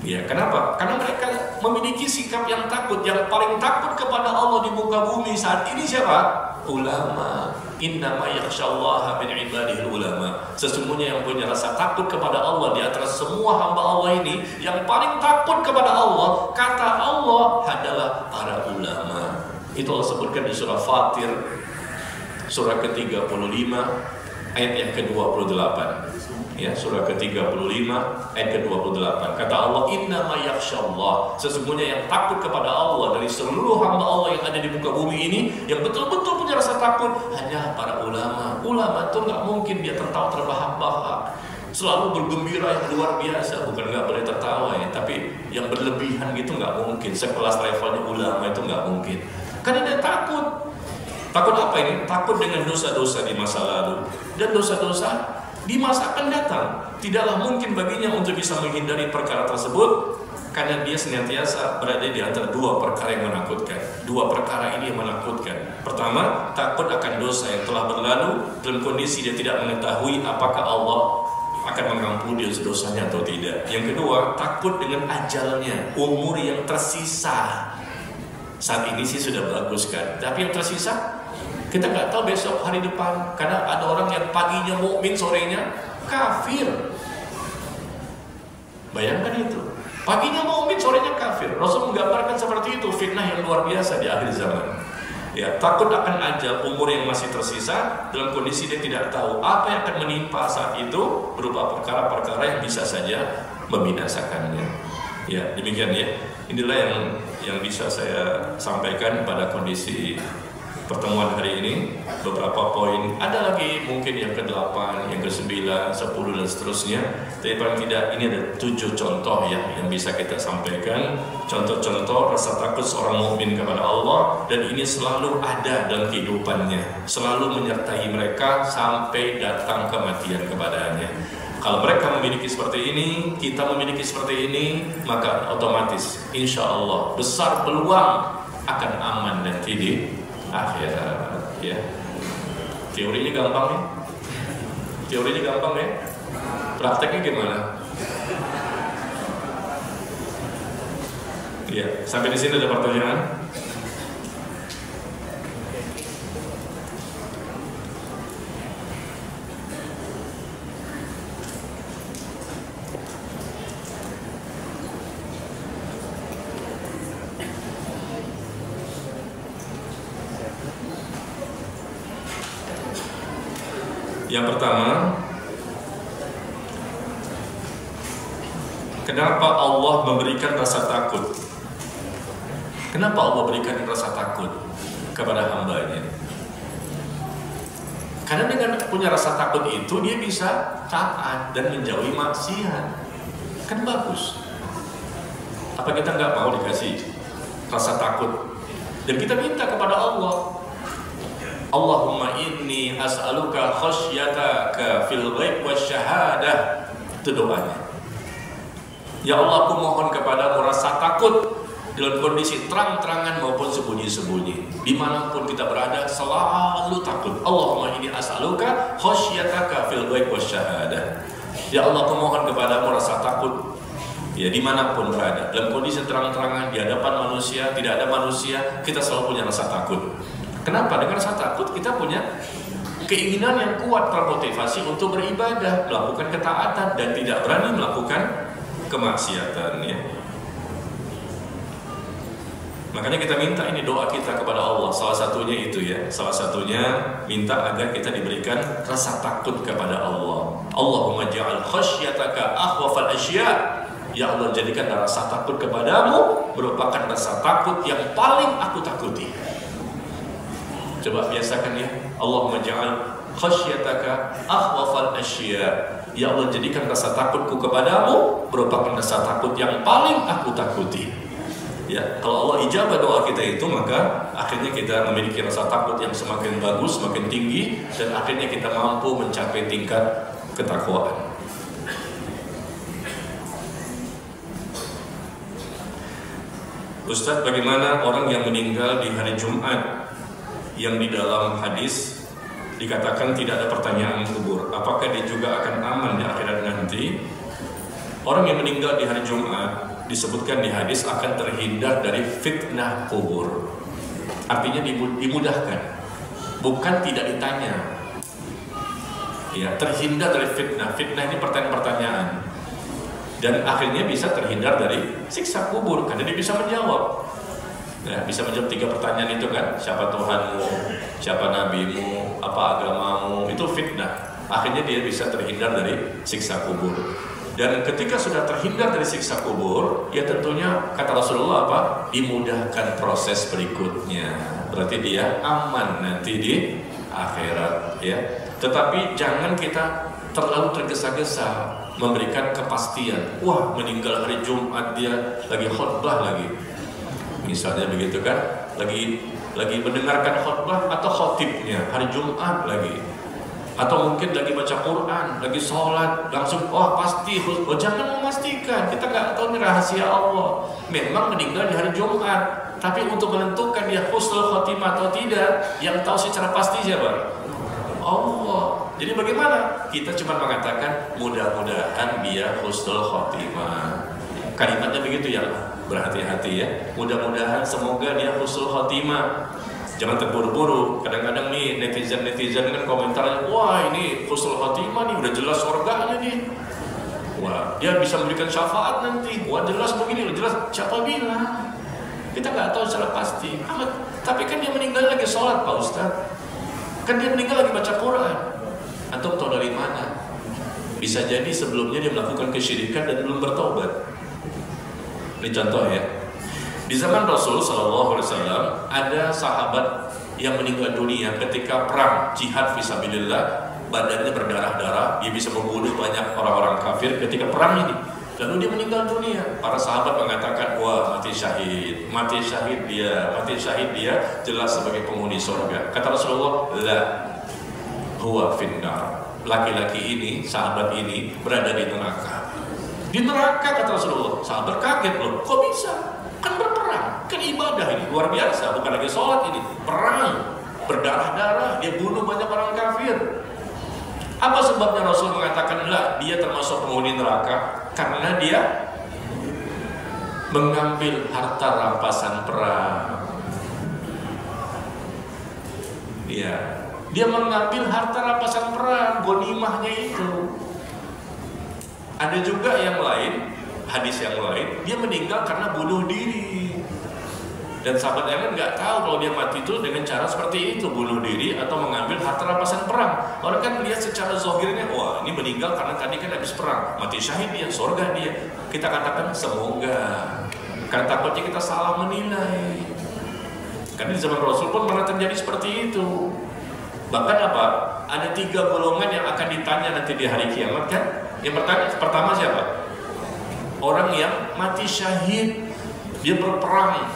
Ya, kenapa? Karena mereka memiliki sikap yang takut. Yang paling takut kepada Allah di muka bumi saat ini siapa? ulama. Innama yakhsyallaha min ibadihil ulama. Sesungguhnya yang punya rasa takut kepada Allah di antara semua hamba Allah ini, yang paling takut kepada Allah, kata Allah, adalah para ulama. Itu Allah sebutkan di surah Fatir, surah ke-35 ayat yang ke-28. Ya, surah ke-35 ayat ke-28. Kata Allah, innama yakhsyallah. Sesungguhnya yang takut kepada Allah dari seluruh hamba Allah yang ada di muka bumi ini, yang betul-betul punya rasa takut, hanya para ulama. Ulama itu nggak mungkin dia tertawa terbahak-bahak, selalu bergembira yang luar biasa. Bukan nggak boleh tertawa ya, tapi yang berlebihan gitu nggak mungkin. Sekelas levelnya ulama itu nggak mungkin. Karena dia takut. Takut apa ini? Takut dengan dosa-dosa di masa lalu dan dosa-dosa di masa akan datang. Tidaklah mungkin baginya untuk bisa menghindari perkara tersebut, karena dia senantiasa berada di antara dua perkara yang menakutkan. Dua perkara ini yang menakutkan. Pertama, takut akan dosa yang telah berlalu dalam kondisi dia tidak mengetahui apakah Allah akan mengampuni dosanya atau tidak. Yang kedua, takut dengan ajalnya, umur yang tersisa. Saat ini sih sudah bagus kan, tapi yang tersisa kita nggak tahu besok hari depan. Karena ada orang yang paginya mukmin, sorenya kafir. Bayangkan itu, paginya mukmin, sorenya kafir. Rasul menggambarkan seperti itu, fitnah yang luar biasa di akhir zaman. Ya, takut akan ajal, umur yang masih tersisa, dalam kondisi dia tidak tahu apa yang akan menimpa saat itu, berupa perkara-perkara yang bisa saja membinasakannya. Ya, demikian ya. Inilah yang bisa saya sampaikan pada kondisi pertemuan hari ini. Beberapa poin, ada lagi mungkin yang ke-8, yang ke-9, 10 dan seterusnya. Tapi paling tidak ini ada 7 contoh ya yang bisa kita sampaikan. Contoh-contoh rasa takut seorang mukmin kepada Allah, dan ini selalu ada dalam kehidupannya, selalu menyertai mereka sampai datang kematian kepadanya. Kalau mereka memiliki seperti ini, kita memiliki seperti ini, maka otomatis insya Allah besar peluang akan aman dan di akhirat. Ya, teorinya gampang nih, teorinya gampang ya. Prakteknya gimana? Ya, sampai di sini ada pertanyaan? Yang pertama, kenapa Allah memberikan rasa takut? Kenapa Allah berikan rasa takut kepada hambanya? Karena dengan punya rasa takut itu, dia bisa taat dan menjauhi maksiat. Kan bagus. Apa kita nggak mau dikasih rasa takut? Dan kita minta kepada Allah, Allahumma inni as'aluka khasyataka fil ghaib wasyahadah. Itu doanya. Ya Allah, aku mohon kepadamu rasa takut dalam kondisi terang-terangan maupun sembunyi-sembunyi. Dimanapun kita berada, selalu takut. Allahumma inni as'aluka khasyataka fil ghaib wasyahadah. Ya Allah, aku mohon kepadamu rasa takut. Ya, dimanapun berada, dalam kondisi terang-terangan, di hadapan manusia, tidak ada manusia, kita selalu punya rasa takut. Kenapa? Dengan rasa takut kita punya keinginan yang kuat, termotivasi untuk beribadah, melakukan ketaatan, dan tidak berani melakukan kemaksiatan ya. Makanya kita minta ini doa kita kepada Allah. Salah satunya itu ya, salah satunya minta agar kita diberikan rasa takut kepada Allah. Allahumma ja'al khasyataka akhwafal asya. Ya Allah, jadikan rasa takut kepadamu merupakan rasa takut yang paling aku takuti. Coba biasakan ya, Allahumma ja'al khasyataka akhwafal asya. Ya Allah, jadikan rasa takutku kepadamu merupakan rasa takut yang paling aku takuti. Ya, kalau Allah ijabah doa kita itu, maka akhirnya kita memiliki rasa takut yang semakin bagus, semakin tinggi, dan akhirnya kita mampu mencapai tingkat ketakwaan. Ustaz, bagaimana orang yang meninggal di hari Jumat yang di dalam hadis dikatakan tidak ada pertanyaan kubur? Apakah dia juga akan aman di akhirat nanti? Orang yang meninggal di hari Jumat disebutkan di hadis akan terhindar dari fitnah kubur. Artinya dimudahkan. bukan tidak ditanya. Ya, terhindar dari fitnah. Fitnah ini pertanyaan-pertanyaan, dan akhirnya bisa terhindar dari siksa kubur karena dia bisa menjawab. Ya, bisa menjawab 3 pertanyaan itu kan, siapa Tuhanmu, siapa nabimu, apa agamamu, itu fitnah. Akhirnya dia bisa terhindar dari siksa kubur. Dan ketika sudah terhindar dari siksa kubur, ya tentunya kata Rasulullah apa? Dimudahkan proses berikutnya. Berarti dia aman nanti di akhirat, ya. Tetapi jangan kita terlalu tergesa-gesa memberikan kepastian. Wah, meninggal hari Jumat, dia lagi khutbah lagi. Misalnya begitu kan, lagi mendengarkan khutbah atau khotibnya hari Jumat lagi. Atau mungkin lagi baca Quran, lagi sholat, langsung wah pasti. Oh, jangan memastikan, kita nggak tahu ini rahasia Allah. Memang meninggal di hari Jumat, tapi untuk menentukan dia husnul khotimah atau tidak, yang tahu secara pasti siapa? Allah. Jadi bagaimana? Kita cuma mengatakan mudah-mudahan dia husnul khotimah. Kalimatnya begitu ya, berhati-hati ya. Mudah-mudahan semoga dia husnul khotimah. Jangan terburu-buru. Kadang-kadang nih netizen kan komentarnya, wah ini husnul khotimah nih, udah jelas surganya nih. Wah, dia bisa memberikan syafaat nanti. Wah jelas begini, jelas. Siapa bilang? Kita nggak tahu secara pasti. Tapi kan dia meninggal lagi sholat, Pak Ustadz. Kan dia meninggal lagi baca Quran. Antum tahu dari mana? Bisa jadi sebelumnya dia melakukan kesyirikan dan belum bertobat. Ini contoh ya. Di zaman Rasul SAW ada sahabat yang meninggal dunia ketika perang jihad fisabilillah, badannya berdarah-darah, dia bisa membunuh banyak orang-orang kafir ketika perang ini. Lalu dia meninggal dunia. Para sahabat mengatakan, wah mati syahid dia, jelas sebagai penghuni surga. Kata Rasulullah, la huwa finnar. Laki-laki ini, sahabat ini berada di neraka. Di neraka kata Rasulullah. Sahabat kaget loh, kok bisa? Kan berperang, kan ibadah ini luar biasa, bukan lagi sholat ini, perang, berdarah-darah, dia bunuh banyak orang kafir. Apa sebabnya Rasul mengatakan lah dia termasuk penghuni neraka? Karena dia mengambil harta rampasan perang. Ya, dia mengambil harta rampasan perang, ghanimahnya itu. Ada juga yang lain, hadis yang lain, dia meninggal karena bunuh diri. Dan sahabat yang lain nggak tahu kalau dia mati itu dengan cara seperti itu, bunuh diri atau mengambil harta rampasan perang. Orang kan lihat secara zahirnya, wah ini meninggal karena tadi kan habis perang, mati syahid dia, surga dia. Kita katakan semoga, karena takutnya kita salah menilai. Karena di zaman Rasul pun pernah terjadi seperti itu. Bahkan apa? Ada 3 golongan yang akan ditanya nanti di hari kiamat kan? Yang pertama siapa? Orang yang mati syahid, dia berperang.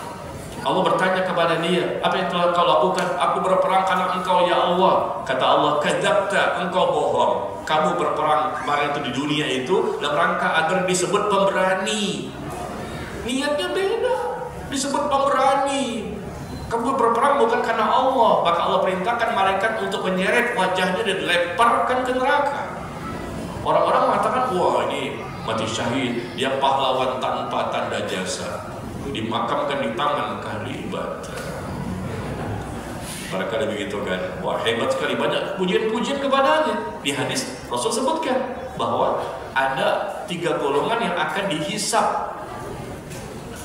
Allah bertanya kepada dia, apa yang telah kau lakukan? Aku berperang karena engkau ya Allah. Kata Allah, kadzabta, engkau bohong. Kamu berperang kemarin itu di dunia itu dalam rangka agar disebut pemberani. Niatnya beda, disebut pemberani. Kamu berperang bukan karena Allah. Maka Allah perintahkan malaikat untuk menyeret wajahnya dan dilemparkan ke neraka. Orang-orang mengatakan, wah ini mati syahid, dia pahlawan tanpa tanda jasa, dimakamkan di tangan Kalibata. Barangkali begitu kan. Wah hebat sekali, banyak pujian-pujian kepadanya. Di hadis Rasul sebutkan bahwa ada 3 golongan yang akan dihisab,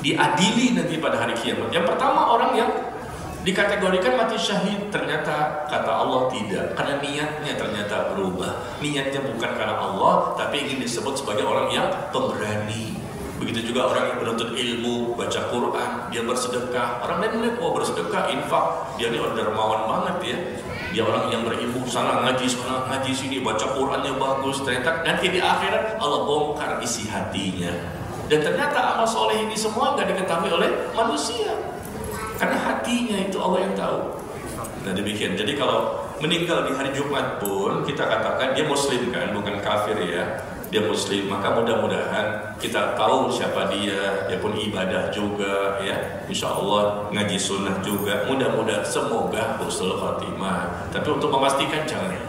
diadili nanti pada hari kiamat. Yang pertama orang yang dikategorikan mati syahid, ternyata kata Allah tidak, karena niatnya ternyata berubah. Niatnya bukan karena Allah, tapi ingin disebut sebagai orang yang pemberani. Begitu juga orang yang menuntut ilmu, baca Quran, dia bersedekah. Orang lain melihat, oh bersedekah, infak, dia ini orang dermawan banget ya. Dia orang yang berilmu, sana ngaji sini, baca Qurannya bagus. Ternyata nanti di akhirat Allah bongkar isi hatinya. Dan ternyata amal soleh ini semua nggak diketahui oleh manusia. Karena hatinya itu Allah yang tahu. Nah demikian. Jadi kalau meninggal di hari Jumat pun kita katakan dia muslim kan, bukan kafir ya. Dia muslim, maka mudah-mudahan kita tahu siapa dia. Dia pun ibadah juga ya. Insya Allah ngaji sunnah juga. Mudah-mudahan semoga husnul khotimah. Tapi untuk memastikan jangan.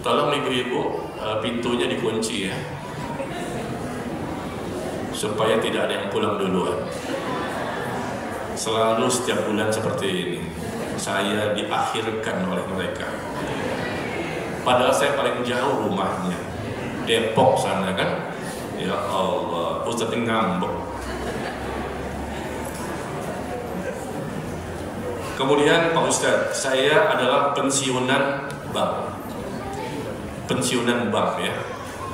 Tolong ibu-ibu pintunya dikunci ya, supaya tidak ada yang pulang duluan. Selalu setiap bulan seperti ini saya diakhirkan oleh mereka. Padahal saya paling jauh rumahnya, Depok sana kan. Ya Allah, Ustadz ngambek. Kemudian Pak Ustadz, saya adalah pensiunan bank. Pensiunan bank ya.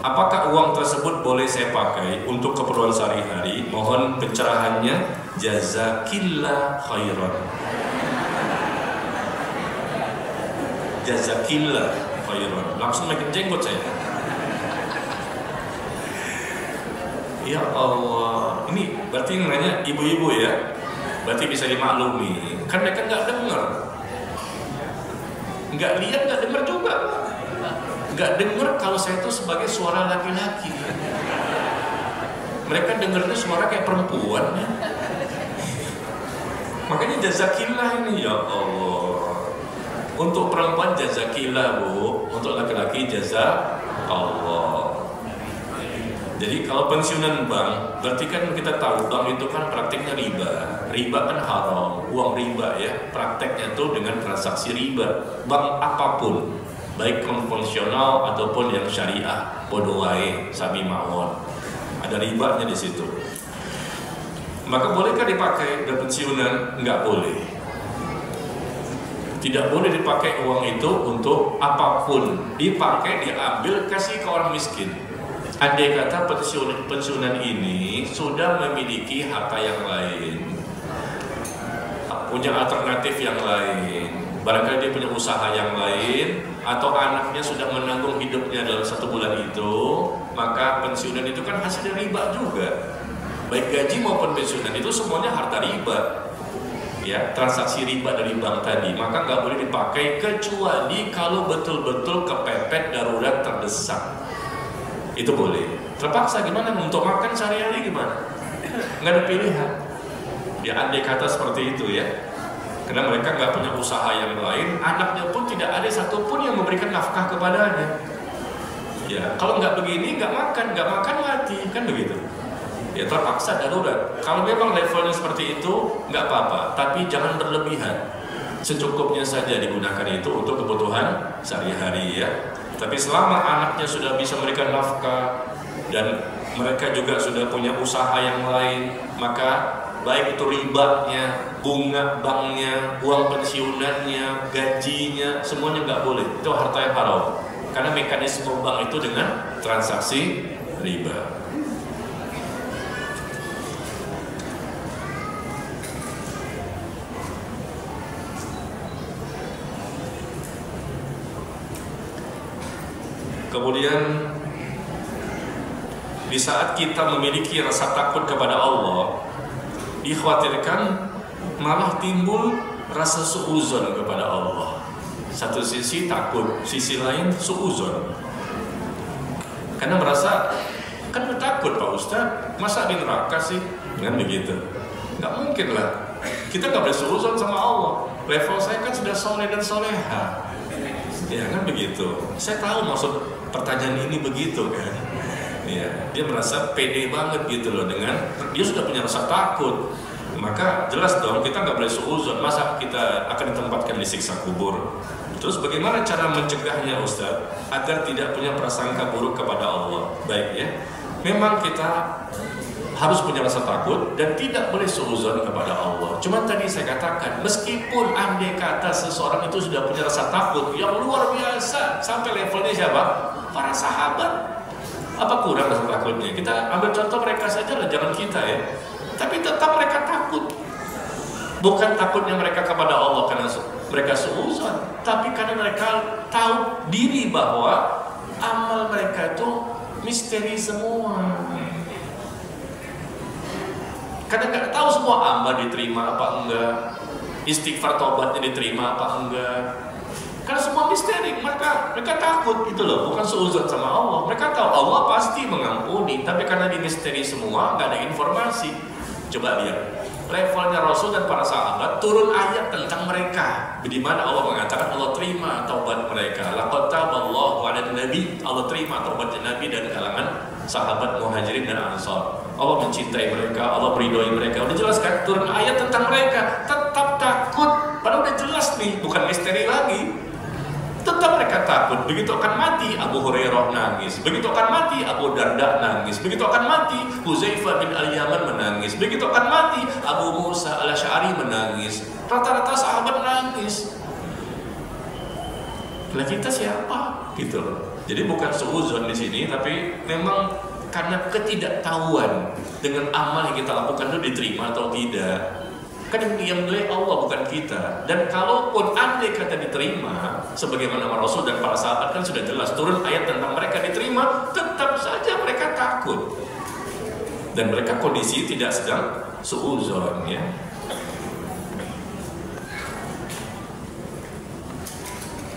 Apakah uang tersebut boleh saya pakai untuk keperluan sehari-hari? Mohon pencerahannya. Jazakillah khairan. Jazakillah khairan. Langsung makin jenggot saya. Ya Allah, ini berarti nanya ibu-ibu ya. Berarti bisa dimaklumi. Kan mereka nggak dengar, nggak lihat, nggak dengar juga. Nggak dengar kalau saya itu sebagai suara laki-laki. Mereka dengarnya suara kayak perempuan ya. Makanya jazakillah ini, ya Allah. Untuk perempuan jazakillah Bu, untuk laki-laki jazakallah. Jadi kalau pensiunan bank, berarti kan kita tahu bank itu kan praktiknya riba. Riba kan haram, uang riba ya. Prakteknya tuh dengan transaksi riba. Bank apapun, baik konvensional ataupun yang syariah, bodoh wae, sabi mawon. Ada ribanya di situ. Maka bolehkah dipakai udah pensiunan? Enggak boleh. Tidak boleh dipakai uang itu untuk apapun. Dipakai, diambil, kasih ke orang miskin. Andai kata pensiunan ini sudah memiliki harta yang lain, punya alternatif yang lain, barangkali dia punya usaha yang lain, atau anaknya sudah menanggung hidupnya dalam 1 bulan itu, maka pensiunan itu kan hasil dari riba juga. Baik gaji maupun pensiunan itu semuanya harta riba. Ya, transaksi riba dari bank tadi, maka nggak boleh dipakai kecuali kalau betul-betul kepepet darurat terdesak. Itu boleh. Terpaksa gimana? Untuk makan sehari-hari gimana? Nggak ada pilihan. Ya andai kata seperti itu ya. Karena mereka nggak punya usaha yang lain, anaknya pun tidak ada satupun yang memberikan nafkah kepadanya. Ya kalau nggak begini, nggak makan mati, kan begitu. Ya terpaksa darurat. Kalau memang levelnya seperti itu, nggak apa-apa. Tapi jangan berlebihan. Secukupnya saja digunakan itu untuk kebutuhan sehari-hari ya. Tapi selama anaknya sudah bisa memberikan nafkah dan mereka juga sudah punya usaha yang lain, maka baik itu ribanya, bunga banknya, uang pensiunannya, gajinya, semuanya nggak boleh. Itu harta yang haram. Karena mekanisme bank itu dengan transaksi riba. Kemudian di saat kita memiliki rasa takut kepada Allah, dikhawatirkan malah timbul rasa suuzon kepada Allah. Satu sisi takut, sisi lain suuzon. Karena merasa kan takut Pak Ustadz, masa di neraka sih? Kan begitu. Nggak mungkin lah. Kita nggak boleh suuzon sama Allah. Level saya kan sudah soleh dan soleha. Ya kan begitu. Saya tahu maksud pertanyaan ini begitu kan. Ya, dia merasa pede banget gitu loh dengan dia sudah punya rasa takut. Maka jelas dong kita nggak boleh suuzon. Masa kita akan ditempatkan di siksa kubur? Terus bagaimana cara mencegahnya Ustadz agar tidak punya prasangka buruk kepada Allah? Baik ya. Memang kita harus punya rasa takut dan tidak boleh suuzon kepada Allah. Cuma tadi saya katakan, meskipun andai kata seseorang itu sudah punya rasa takut yang luar biasa sampai levelnya siapa? Para sahabat. Apa kurang rasa takutnya? Kita ambil contoh mereka saja lah, jangan kita ya. Tapi tetap mereka takut. Bukan takutnya mereka kepada Allah karena mereka suuzon, tapi karena mereka tahu diri bahwa amal mereka itu misteri semua. Karena nggak tahu semua amal diterima apa enggak, istighfar taubatnya diterima apa enggak. Karena semua misteri, mereka takut itu loh, bukan suuzon sama Allah. Mereka tahu Allah pasti mengampuni, tapi karena di misteri semua nggak ada informasi. Coba lihat levelnya Rasul dan para sahabat, turun ayat tentang mereka, di mana Allah mengatakan Allah terima taubat mereka. Laqad taballahu 'alan nabi, Allah terima taubat Nabi dan kalangan sahabat Muhajirin dan Ansar. Allah mencintai mereka, Allah meridhoi mereka. Udah jelas kan turun ayat tentang mereka, tetap takut. Padahal udah jelas nih, bukan misteri lagi. Tetap mereka takut. Begitu akan mati, Abu Hurairah nangis. Begitu akan mati, Abu Darda nangis. Begitu akan mati, Huzaifah bin Al-Yaman menangis. Begitu akan mati, Abu Musa Al-Asy'ari menangis. Rata-rata sahabat nangis. Lah kita siapa? Gitu loh. Jadi bukan suudzon di sini, tapi memang karena ketidaktahuan dengan amal yang kita lakukan itu diterima atau tidak. Kan yang menilai Allah bukan kita. Dan kalaupun andai kata diterima, sebagaimana Rasul dan para sahabat kan sudah jelas turun ayat tentang mereka diterima, tetap saja mereka takut. Dan mereka kondisi tidak sedang suudzon, ya.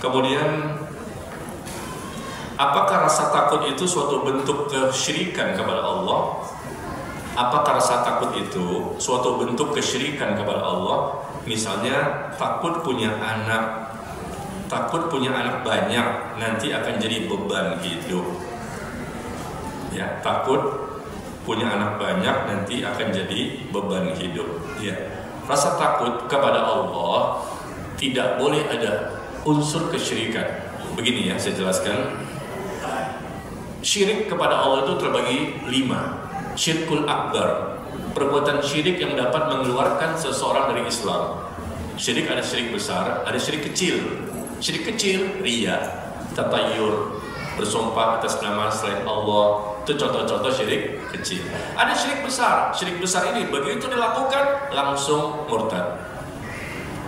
Kemudian, apakah rasa takut itu suatu bentuk kesyirikan kepada Allah? Apakah rasa takut itu suatu bentuk kesyirikan kepada Allah? Misalnya takut punya anak banyak nanti akan jadi beban hidup. Ya, takut punya anak banyak nanti akan jadi beban hidup. Ya, rasa takut kepada Allah tidak boleh ada unsur kesyirikan. Begini ya, saya jelaskan. Syirik kepada Allah itu terbagi 5. Syirkul akbar, perbuatan syirik yang dapat mengeluarkan seseorang dari Islam. Syirik ada syirik besar, ada syirik kecil. Syirik kecil, riya, tatayur, bersumpah atas nama selain Allah. Itu contoh-contoh syirik kecil. Ada syirik besar. Syirik besar ini begitu dilakukan langsung murtad.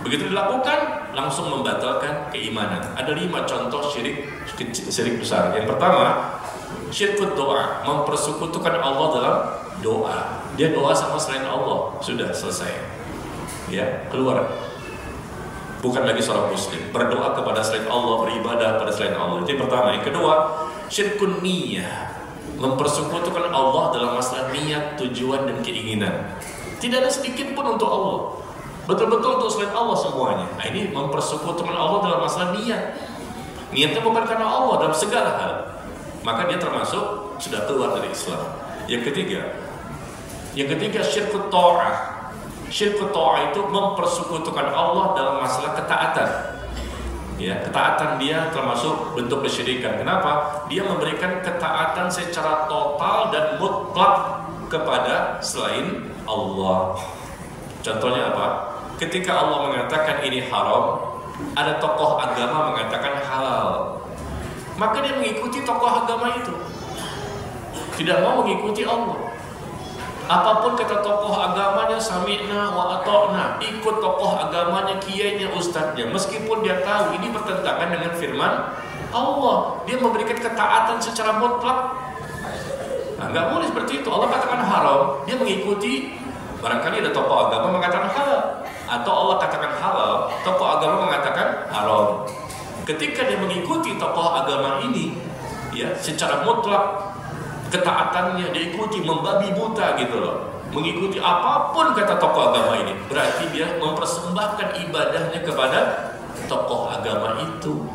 Begitu dilakukan langsung membatalkan keimanan. Ada 5 contoh syirik kecil, syirik besar. Yang pertama, syirkut doa, mempersekutukan Allah dalam doa. Dia doa sama selain Allah, sudah selesai. Ya, keluar. Bukan lagi seorang muslim, berdoa kepada selain Allah, beribadah pada selain Allah. Itu yang pertama. Yang kedua, syirkun niyah, mempersekutukan Allah dalam masalah niat, tujuan dan keinginan. Tidak ada sedikit pun untuk Allah. Betul-betul untuk selain Allah semuanya. Nah, ini mempersekutukan Allah dalam masalah niat. Niatnya bukan karena Allah dalam segala hal. Maka dia termasuk sudah keluar dari Islam. Yang ketiga syirkut ta'ah. Syirkut ta'ah itu mempersekutukan Allah dalam masalah ketaatan. Ya, ketaatan dia termasuk bentuk kesyirikan. Kenapa? Dia memberikan ketaatan secara total dan mutlak kepada selain Allah. Contohnya apa? Ketika Allah mengatakan ini haram, ada tokoh agama mengatakan halal. Maka dia mengikuti tokoh agama itu, tidak mau mengikuti Allah. Apapun kata tokoh agamanya, sami'na wa ata'na, ikut tokoh agamanya, kiainya, ustadznya, meskipun dia tahu ini bertentangan dengan firman Allah. Dia memberikan ketaatan secara mutlak. Nah, nggak boleh seperti itu. Allah katakan haram, dia mengikuti. Barangkali ada tokoh agama mengatakan halal, atau Allah katakan halal, tokoh agama mengatakan haram. Ketika dia mengikuti tokoh agama ini, ya, secara mutlak ketaatannya diikuti, membabi buta gitu loh, mengikuti apapun kata tokoh agama ini, berarti dia mempersembahkan ibadahnya kepada tokoh agama itu.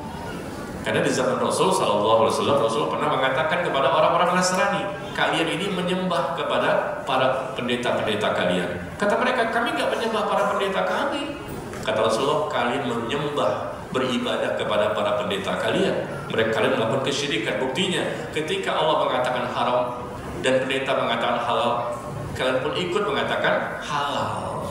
Karena di zaman Rasul SAW, Rasul pernah mengatakan kepada orang-orang Nasrani, kalian ini menyembah kepada para pendeta-pendeta kalian. Kata mereka, kami nggak menyembah para pendeta kami. Kata Rasulullah, kalian menyembah, beribadah kepada para pendeta kalian. Kalian melakukan kesyirikan. Buktinya, ketika Allah mengatakan haram dan pendeta mengatakan halal, kalian pun ikut mengatakan halal.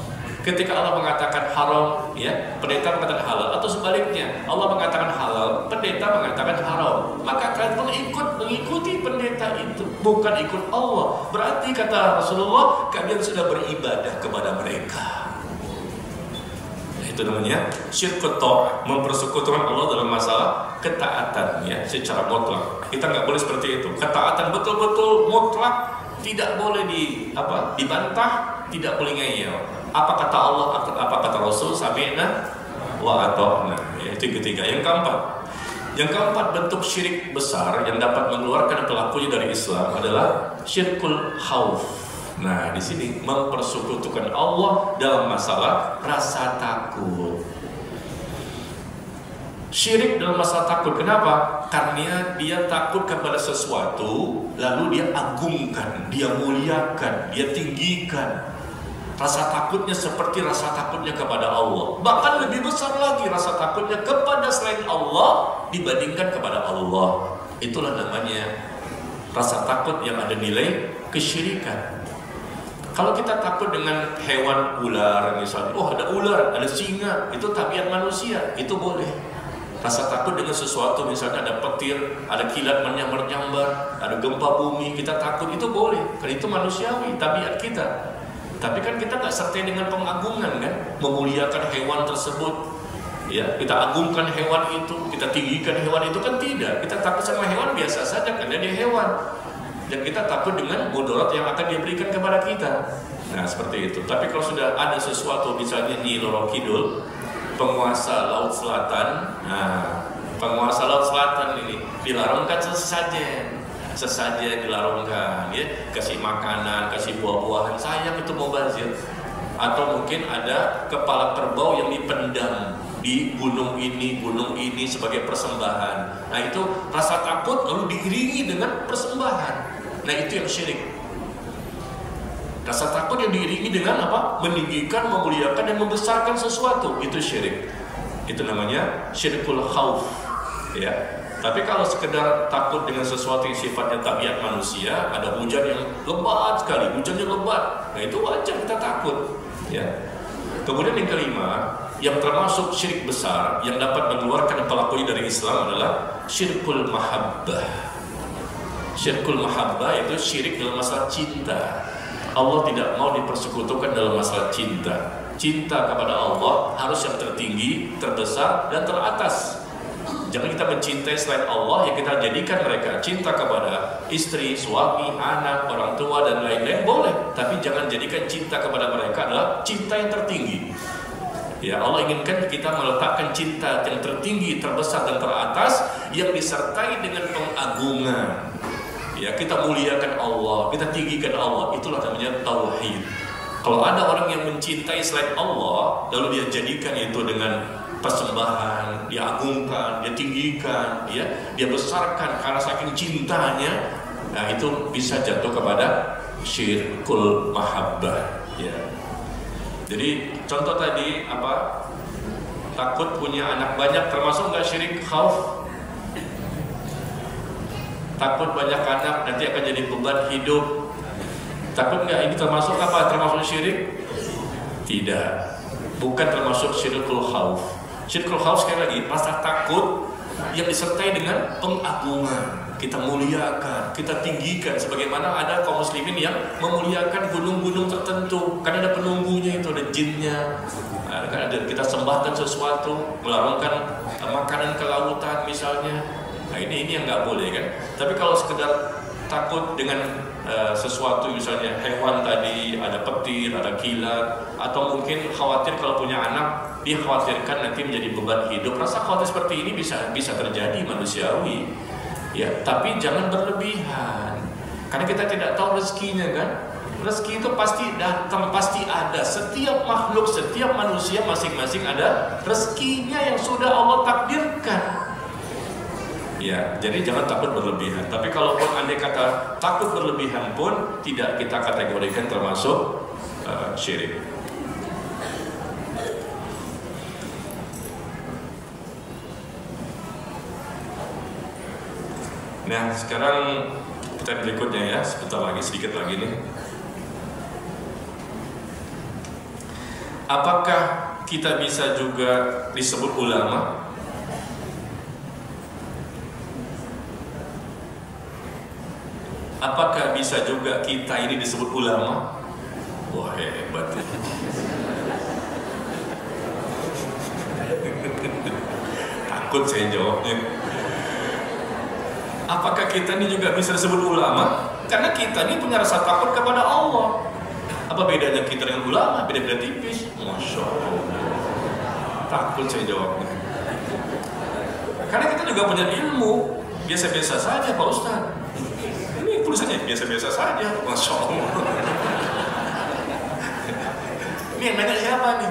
Ketika Allah mengatakan haram, ya, pendeta mengatakan halal, atau sebaliknya, Allah mengatakan halal, pendeta mengatakan haram, maka kalian pun ikut mengikuti pendeta itu, bukan ikut Allah. Berarti kata Rasulullah, kalian sudah beribadah kepada mereka. Itu namanya syirkut ta'ah, mempersekutukan Allah dalam masalah ketaatan, ya, secara mutlak. Kita nggak boleh seperti itu. Ketaatan betul-betul mutlak, tidak boleh dibantah, tidak boleh ngeyel. Apa kata Allah, apa kata Rasul, sami'na wa ata'na. Ya, itu ketiga. Yang keempat bentuk syirik besar yang dapat mengeluarkan pelakunya dari Islam adalah syirkul khauf. Nah, di sini mempersekutukan Allah dalam masalah rasa takut. Syirik dalam masalah takut. Kenapa? Karena dia takut kepada sesuatu, lalu dia agungkan, dia muliakan, dia tinggikan. Rasa takutnya seperti rasa takutnya kepada Allah. Bahkan lebih besar lagi rasa takutnya kepada selain Allah dibandingkan kepada Allah. Itulah namanya rasa takut yang ada nilai kesyirikan. Kalau kita takut dengan hewan ular misalnya, oh ada ular, ada singa, itu tabiat manusia, itu boleh. Rasa takut dengan sesuatu, misalnya ada petir, ada kilat menyambar-nyambar, ada gempa bumi, kita takut, itu boleh. Karena itu manusiawi, tabiat kita. Tapi kan kita nggak sertai dengan pengagungan kan, memuliakan hewan tersebut. Ya, kita agungkan hewan itu, kita tinggikan hewan itu kan tidak. Kita takut sama hewan biasa saja karena dia hewan. Dan kita takut dengan mudarat yang akan diberikan kepada kita. Nah, seperti itu. Tapi kalau sudah ada sesuatu, misalnya Nyi Roro Kidul, penguasa Laut Selatan. Nah, penguasa Laut Selatan ini dilarangkan sesajen dilarangkan, ya, kasih makanan, kasih buah-buahan, sayang itu mubazir. Atau mungkin ada kepala kerbau yang dipendam di gunung ini sebagai persembahan. Nah, itu rasa takut lalu diiringi dengan persembahan. Nah, itu yang syirik. Rasa takut yang diiringi dengan apa? Meninggikan, memuliakan dan membesarkan sesuatu, itu syirik. Itu namanya syirkul khauf, ya. Tapi kalau sekedar takut dengan sesuatu yang sifatnya tabiat manusia, ada hujan yang lebat sekali, hujannya lebat, nah itu wajar kita takut, ya. Kemudian yang kelima, yang termasuk syirik besar yang dapat mengeluarkan pelakunya dari Islam adalah syirkul mahabbah. Syirkul mahabbah itu syirik dalam masalah cinta. Allah tidak mau dipersekutukan dalam masalah cinta. Cinta kepada Allah harus yang tertinggi, terbesar, dan teratas. Jangan kita mencintai selain Allah yang kita jadikan mereka. Cinta kepada istri, suami, anak, orang tua, dan lain-lain boleh. Tapi jangan jadikan cinta kepada mereka adalah cinta yang tertinggi. Ya, Allah inginkan kita meletakkan cinta yang tertinggi, terbesar, dan teratas yang disertai dengan pengagungan. Ya, kita muliakan Allah, kita tinggikan Allah. Itulah namanya tauhid. Kalau ada orang yang mencintai selain Allah, lalu dia jadikan itu dengan persembahan, dia agungkan, dia tinggikan, dia besarkan karena saking cintanya, nah itu bisa jatuh kepada syirkul mahabbah. Ya. Jadi contoh tadi apa? Takut punya anak banyak termasuk nggak syirik khauf? Takut banyak anak nanti akan jadi beban hidup. Takut nggak ini termasuk apa? Termasuk syirik? Tidak, bukan termasuk syirkul khauf. Syirkul khauf sekali lagi rasa takut yang disertai dengan pengagungan. Kita muliakan, kita tinggikan. Sebagaimana ada kaum muslimin yang memuliakan gunung-gunung tertentu karena ada penunggunya, itu ada jinnya. Nah, kan ada kita sembahkan sesuatu, melarungkan makanan ke lautan misalnya. Nah, ini yang nggak boleh kan. Tapi kalau sekedar takut dengan sesuatu misalnya hewan tadi, ada petir, ada kilat, atau mungkin khawatir kalau punya anak dia khawatirkan nanti menjadi beban hidup. Rasa khawatir seperti ini bisa terjadi, manusiawi, ya. Tapi jangan berlebihan, karena kita tidak tahu rezekinya kan. Rezeki itu pasti datang, pasti ada. Setiap makhluk, setiap manusia masing-masing ada rezekinya yang sudah Allah takdirkan. Ya, jadi jangan takut berlebihan. Tapi kalaupun andai kata takut berlebihan pun tidak kita kategorikan termasuk syirik. Nah, sekarang pertanyaan berikutnya ya, sebentar lagi, sedikit lagi nih. Apakah kita bisa juga disebut ulama? Apakah bisa juga kita ini disebut ulama? Wah, hebat ya. Takut saya jawabnya. Apakah kita ini juga bisa disebut ulama? Karena kita ini punya rasa takut kepada Allah. Apa bedanya kita dengan ulama? Beda-beda tipis. Masya Allah. Takut saya jawabnya. Karena kita juga punya ilmu. Biasa-biasa saja Pak Ustadz. Tulisannya biasa-biasa saja, Masya Allah. Ini yang nanya siapa nih?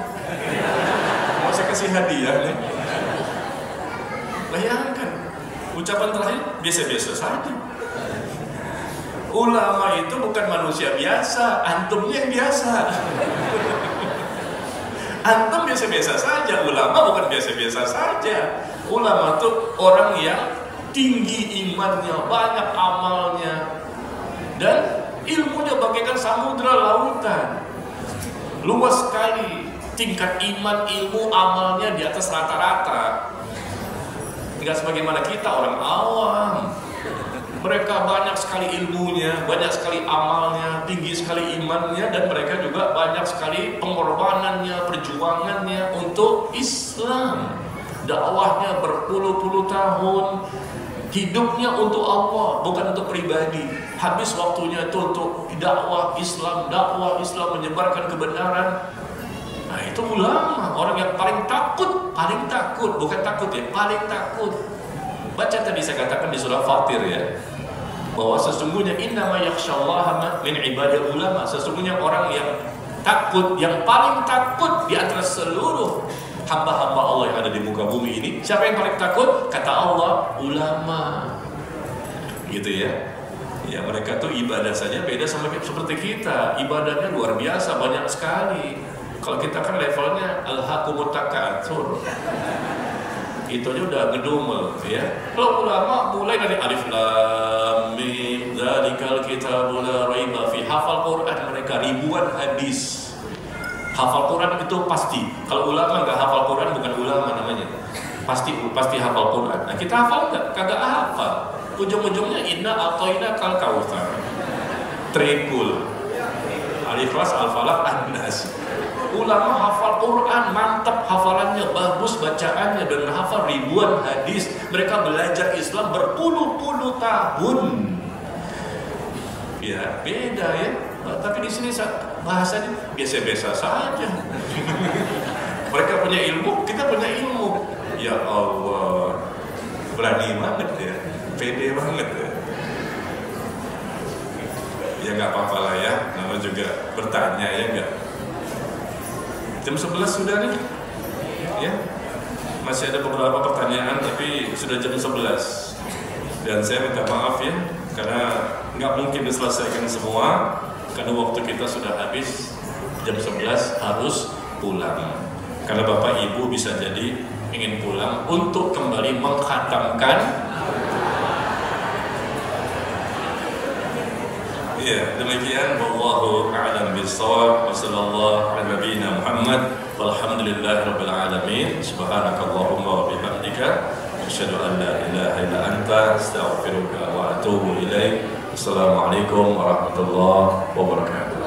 Mau saya kasih hadiah nih. Bayangkan, ucapan terakhir biasa-biasa saja. Ulama itu bukan manusia biasa, antumnya yang biasa. Antum biasa-biasa saja, ulama bukan biasa-biasa saja. Ulama itu orang yang tinggi imannya, banyak amalnya, dan ilmunya bagaikan samudra lautan. Luas sekali, tingkat iman, ilmu, amalnya di atas rata-rata. Enggak sebagaimana kita orang awam. Mereka banyak sekali ilmunya, banyak sekali amalnya, tinggi sekali imannya, dan mereka juga banyak sekali pengorbanannya, perjuangannya untuk Islam. Dakwahnya berpuluh-puluh tahun, hidupnya untuk Allah, bukan untuk pribadi. Habis waktunya itu untuk dakwah Islam menyebarkan kebenaran. Nah, itu ulama, orang yang paling takut, bukan takut ya, paling takut. Baca tadi saya katakan di surah Fatir ya, bahwa sesungguhnya innama yakhsyallaha min ibadil ulama, sesungguhnya orang yang takut, yang paling takut di antara seluruh hamba-hamba Allah yang ada di muka bumi ini. Siapa yang paling takut? Kata Allah, ulama. Gitu ya. Ya, mereka tuh ibadah saja beda sama seperti kita. Ibadahnya luar biasa, banyak sekali. Kalau kita kan levelnya alhaqumut takatsur. Itu aja udah ngedumel ya. Kalau ulama mulai dari alif lam mim dzalikal kitabul la raiba fi, hafal Quran mereka ribuan hadis. Hafal Quran itu pasti. Kalau ulama nggak hafal Quran bukan ulama namanya. Pasti hafal Quran. Nah, kita hafal nggak? Kagak hafal. Ujung-ujungnya inna a'thaina kal kautsar. Trikul. Al-Ikhlas, Al-Falaq, An-Nas. Ulama hafal Quran, mantap hafalannya, bagus bacaannya, dan hafal ribuan hadis. Mereka belajar Islam berpuluh-puluh tahun. Ya, beda ya. Tapi di sini bahasanya biasa-biasa saja. Mereka punya ilmu, kita punya ilmu. Ya Allah, berani banget ya, pede banget ya. Ya nggak apa-apa lah ya, namanya juga bertanya ya nggak. Jam 11 sudah nih, ya. Masih ada beberapa pertanyaan, tapi sudah jam 11. Dan saya minta maaf ya, karena nggak mungkin diselesaikan semua, karena waktu kita sudah habis. Jam 11 harus pulang. Karena Bapak Ibu bisa jadi ingin pulang untuk kembali mengkhatamkan. Ya, demikian wallahu a'lam bishawab wa sallallahu ala nabiyyina Muhammad walhamdulillahirabbil alamin. Subhanakallahumma wa bihamdika asyhadu an la ilaha illa anta astaghfiruka wa atubu ilaik. Assalamualaikum warahmatullahi wabarakatuh.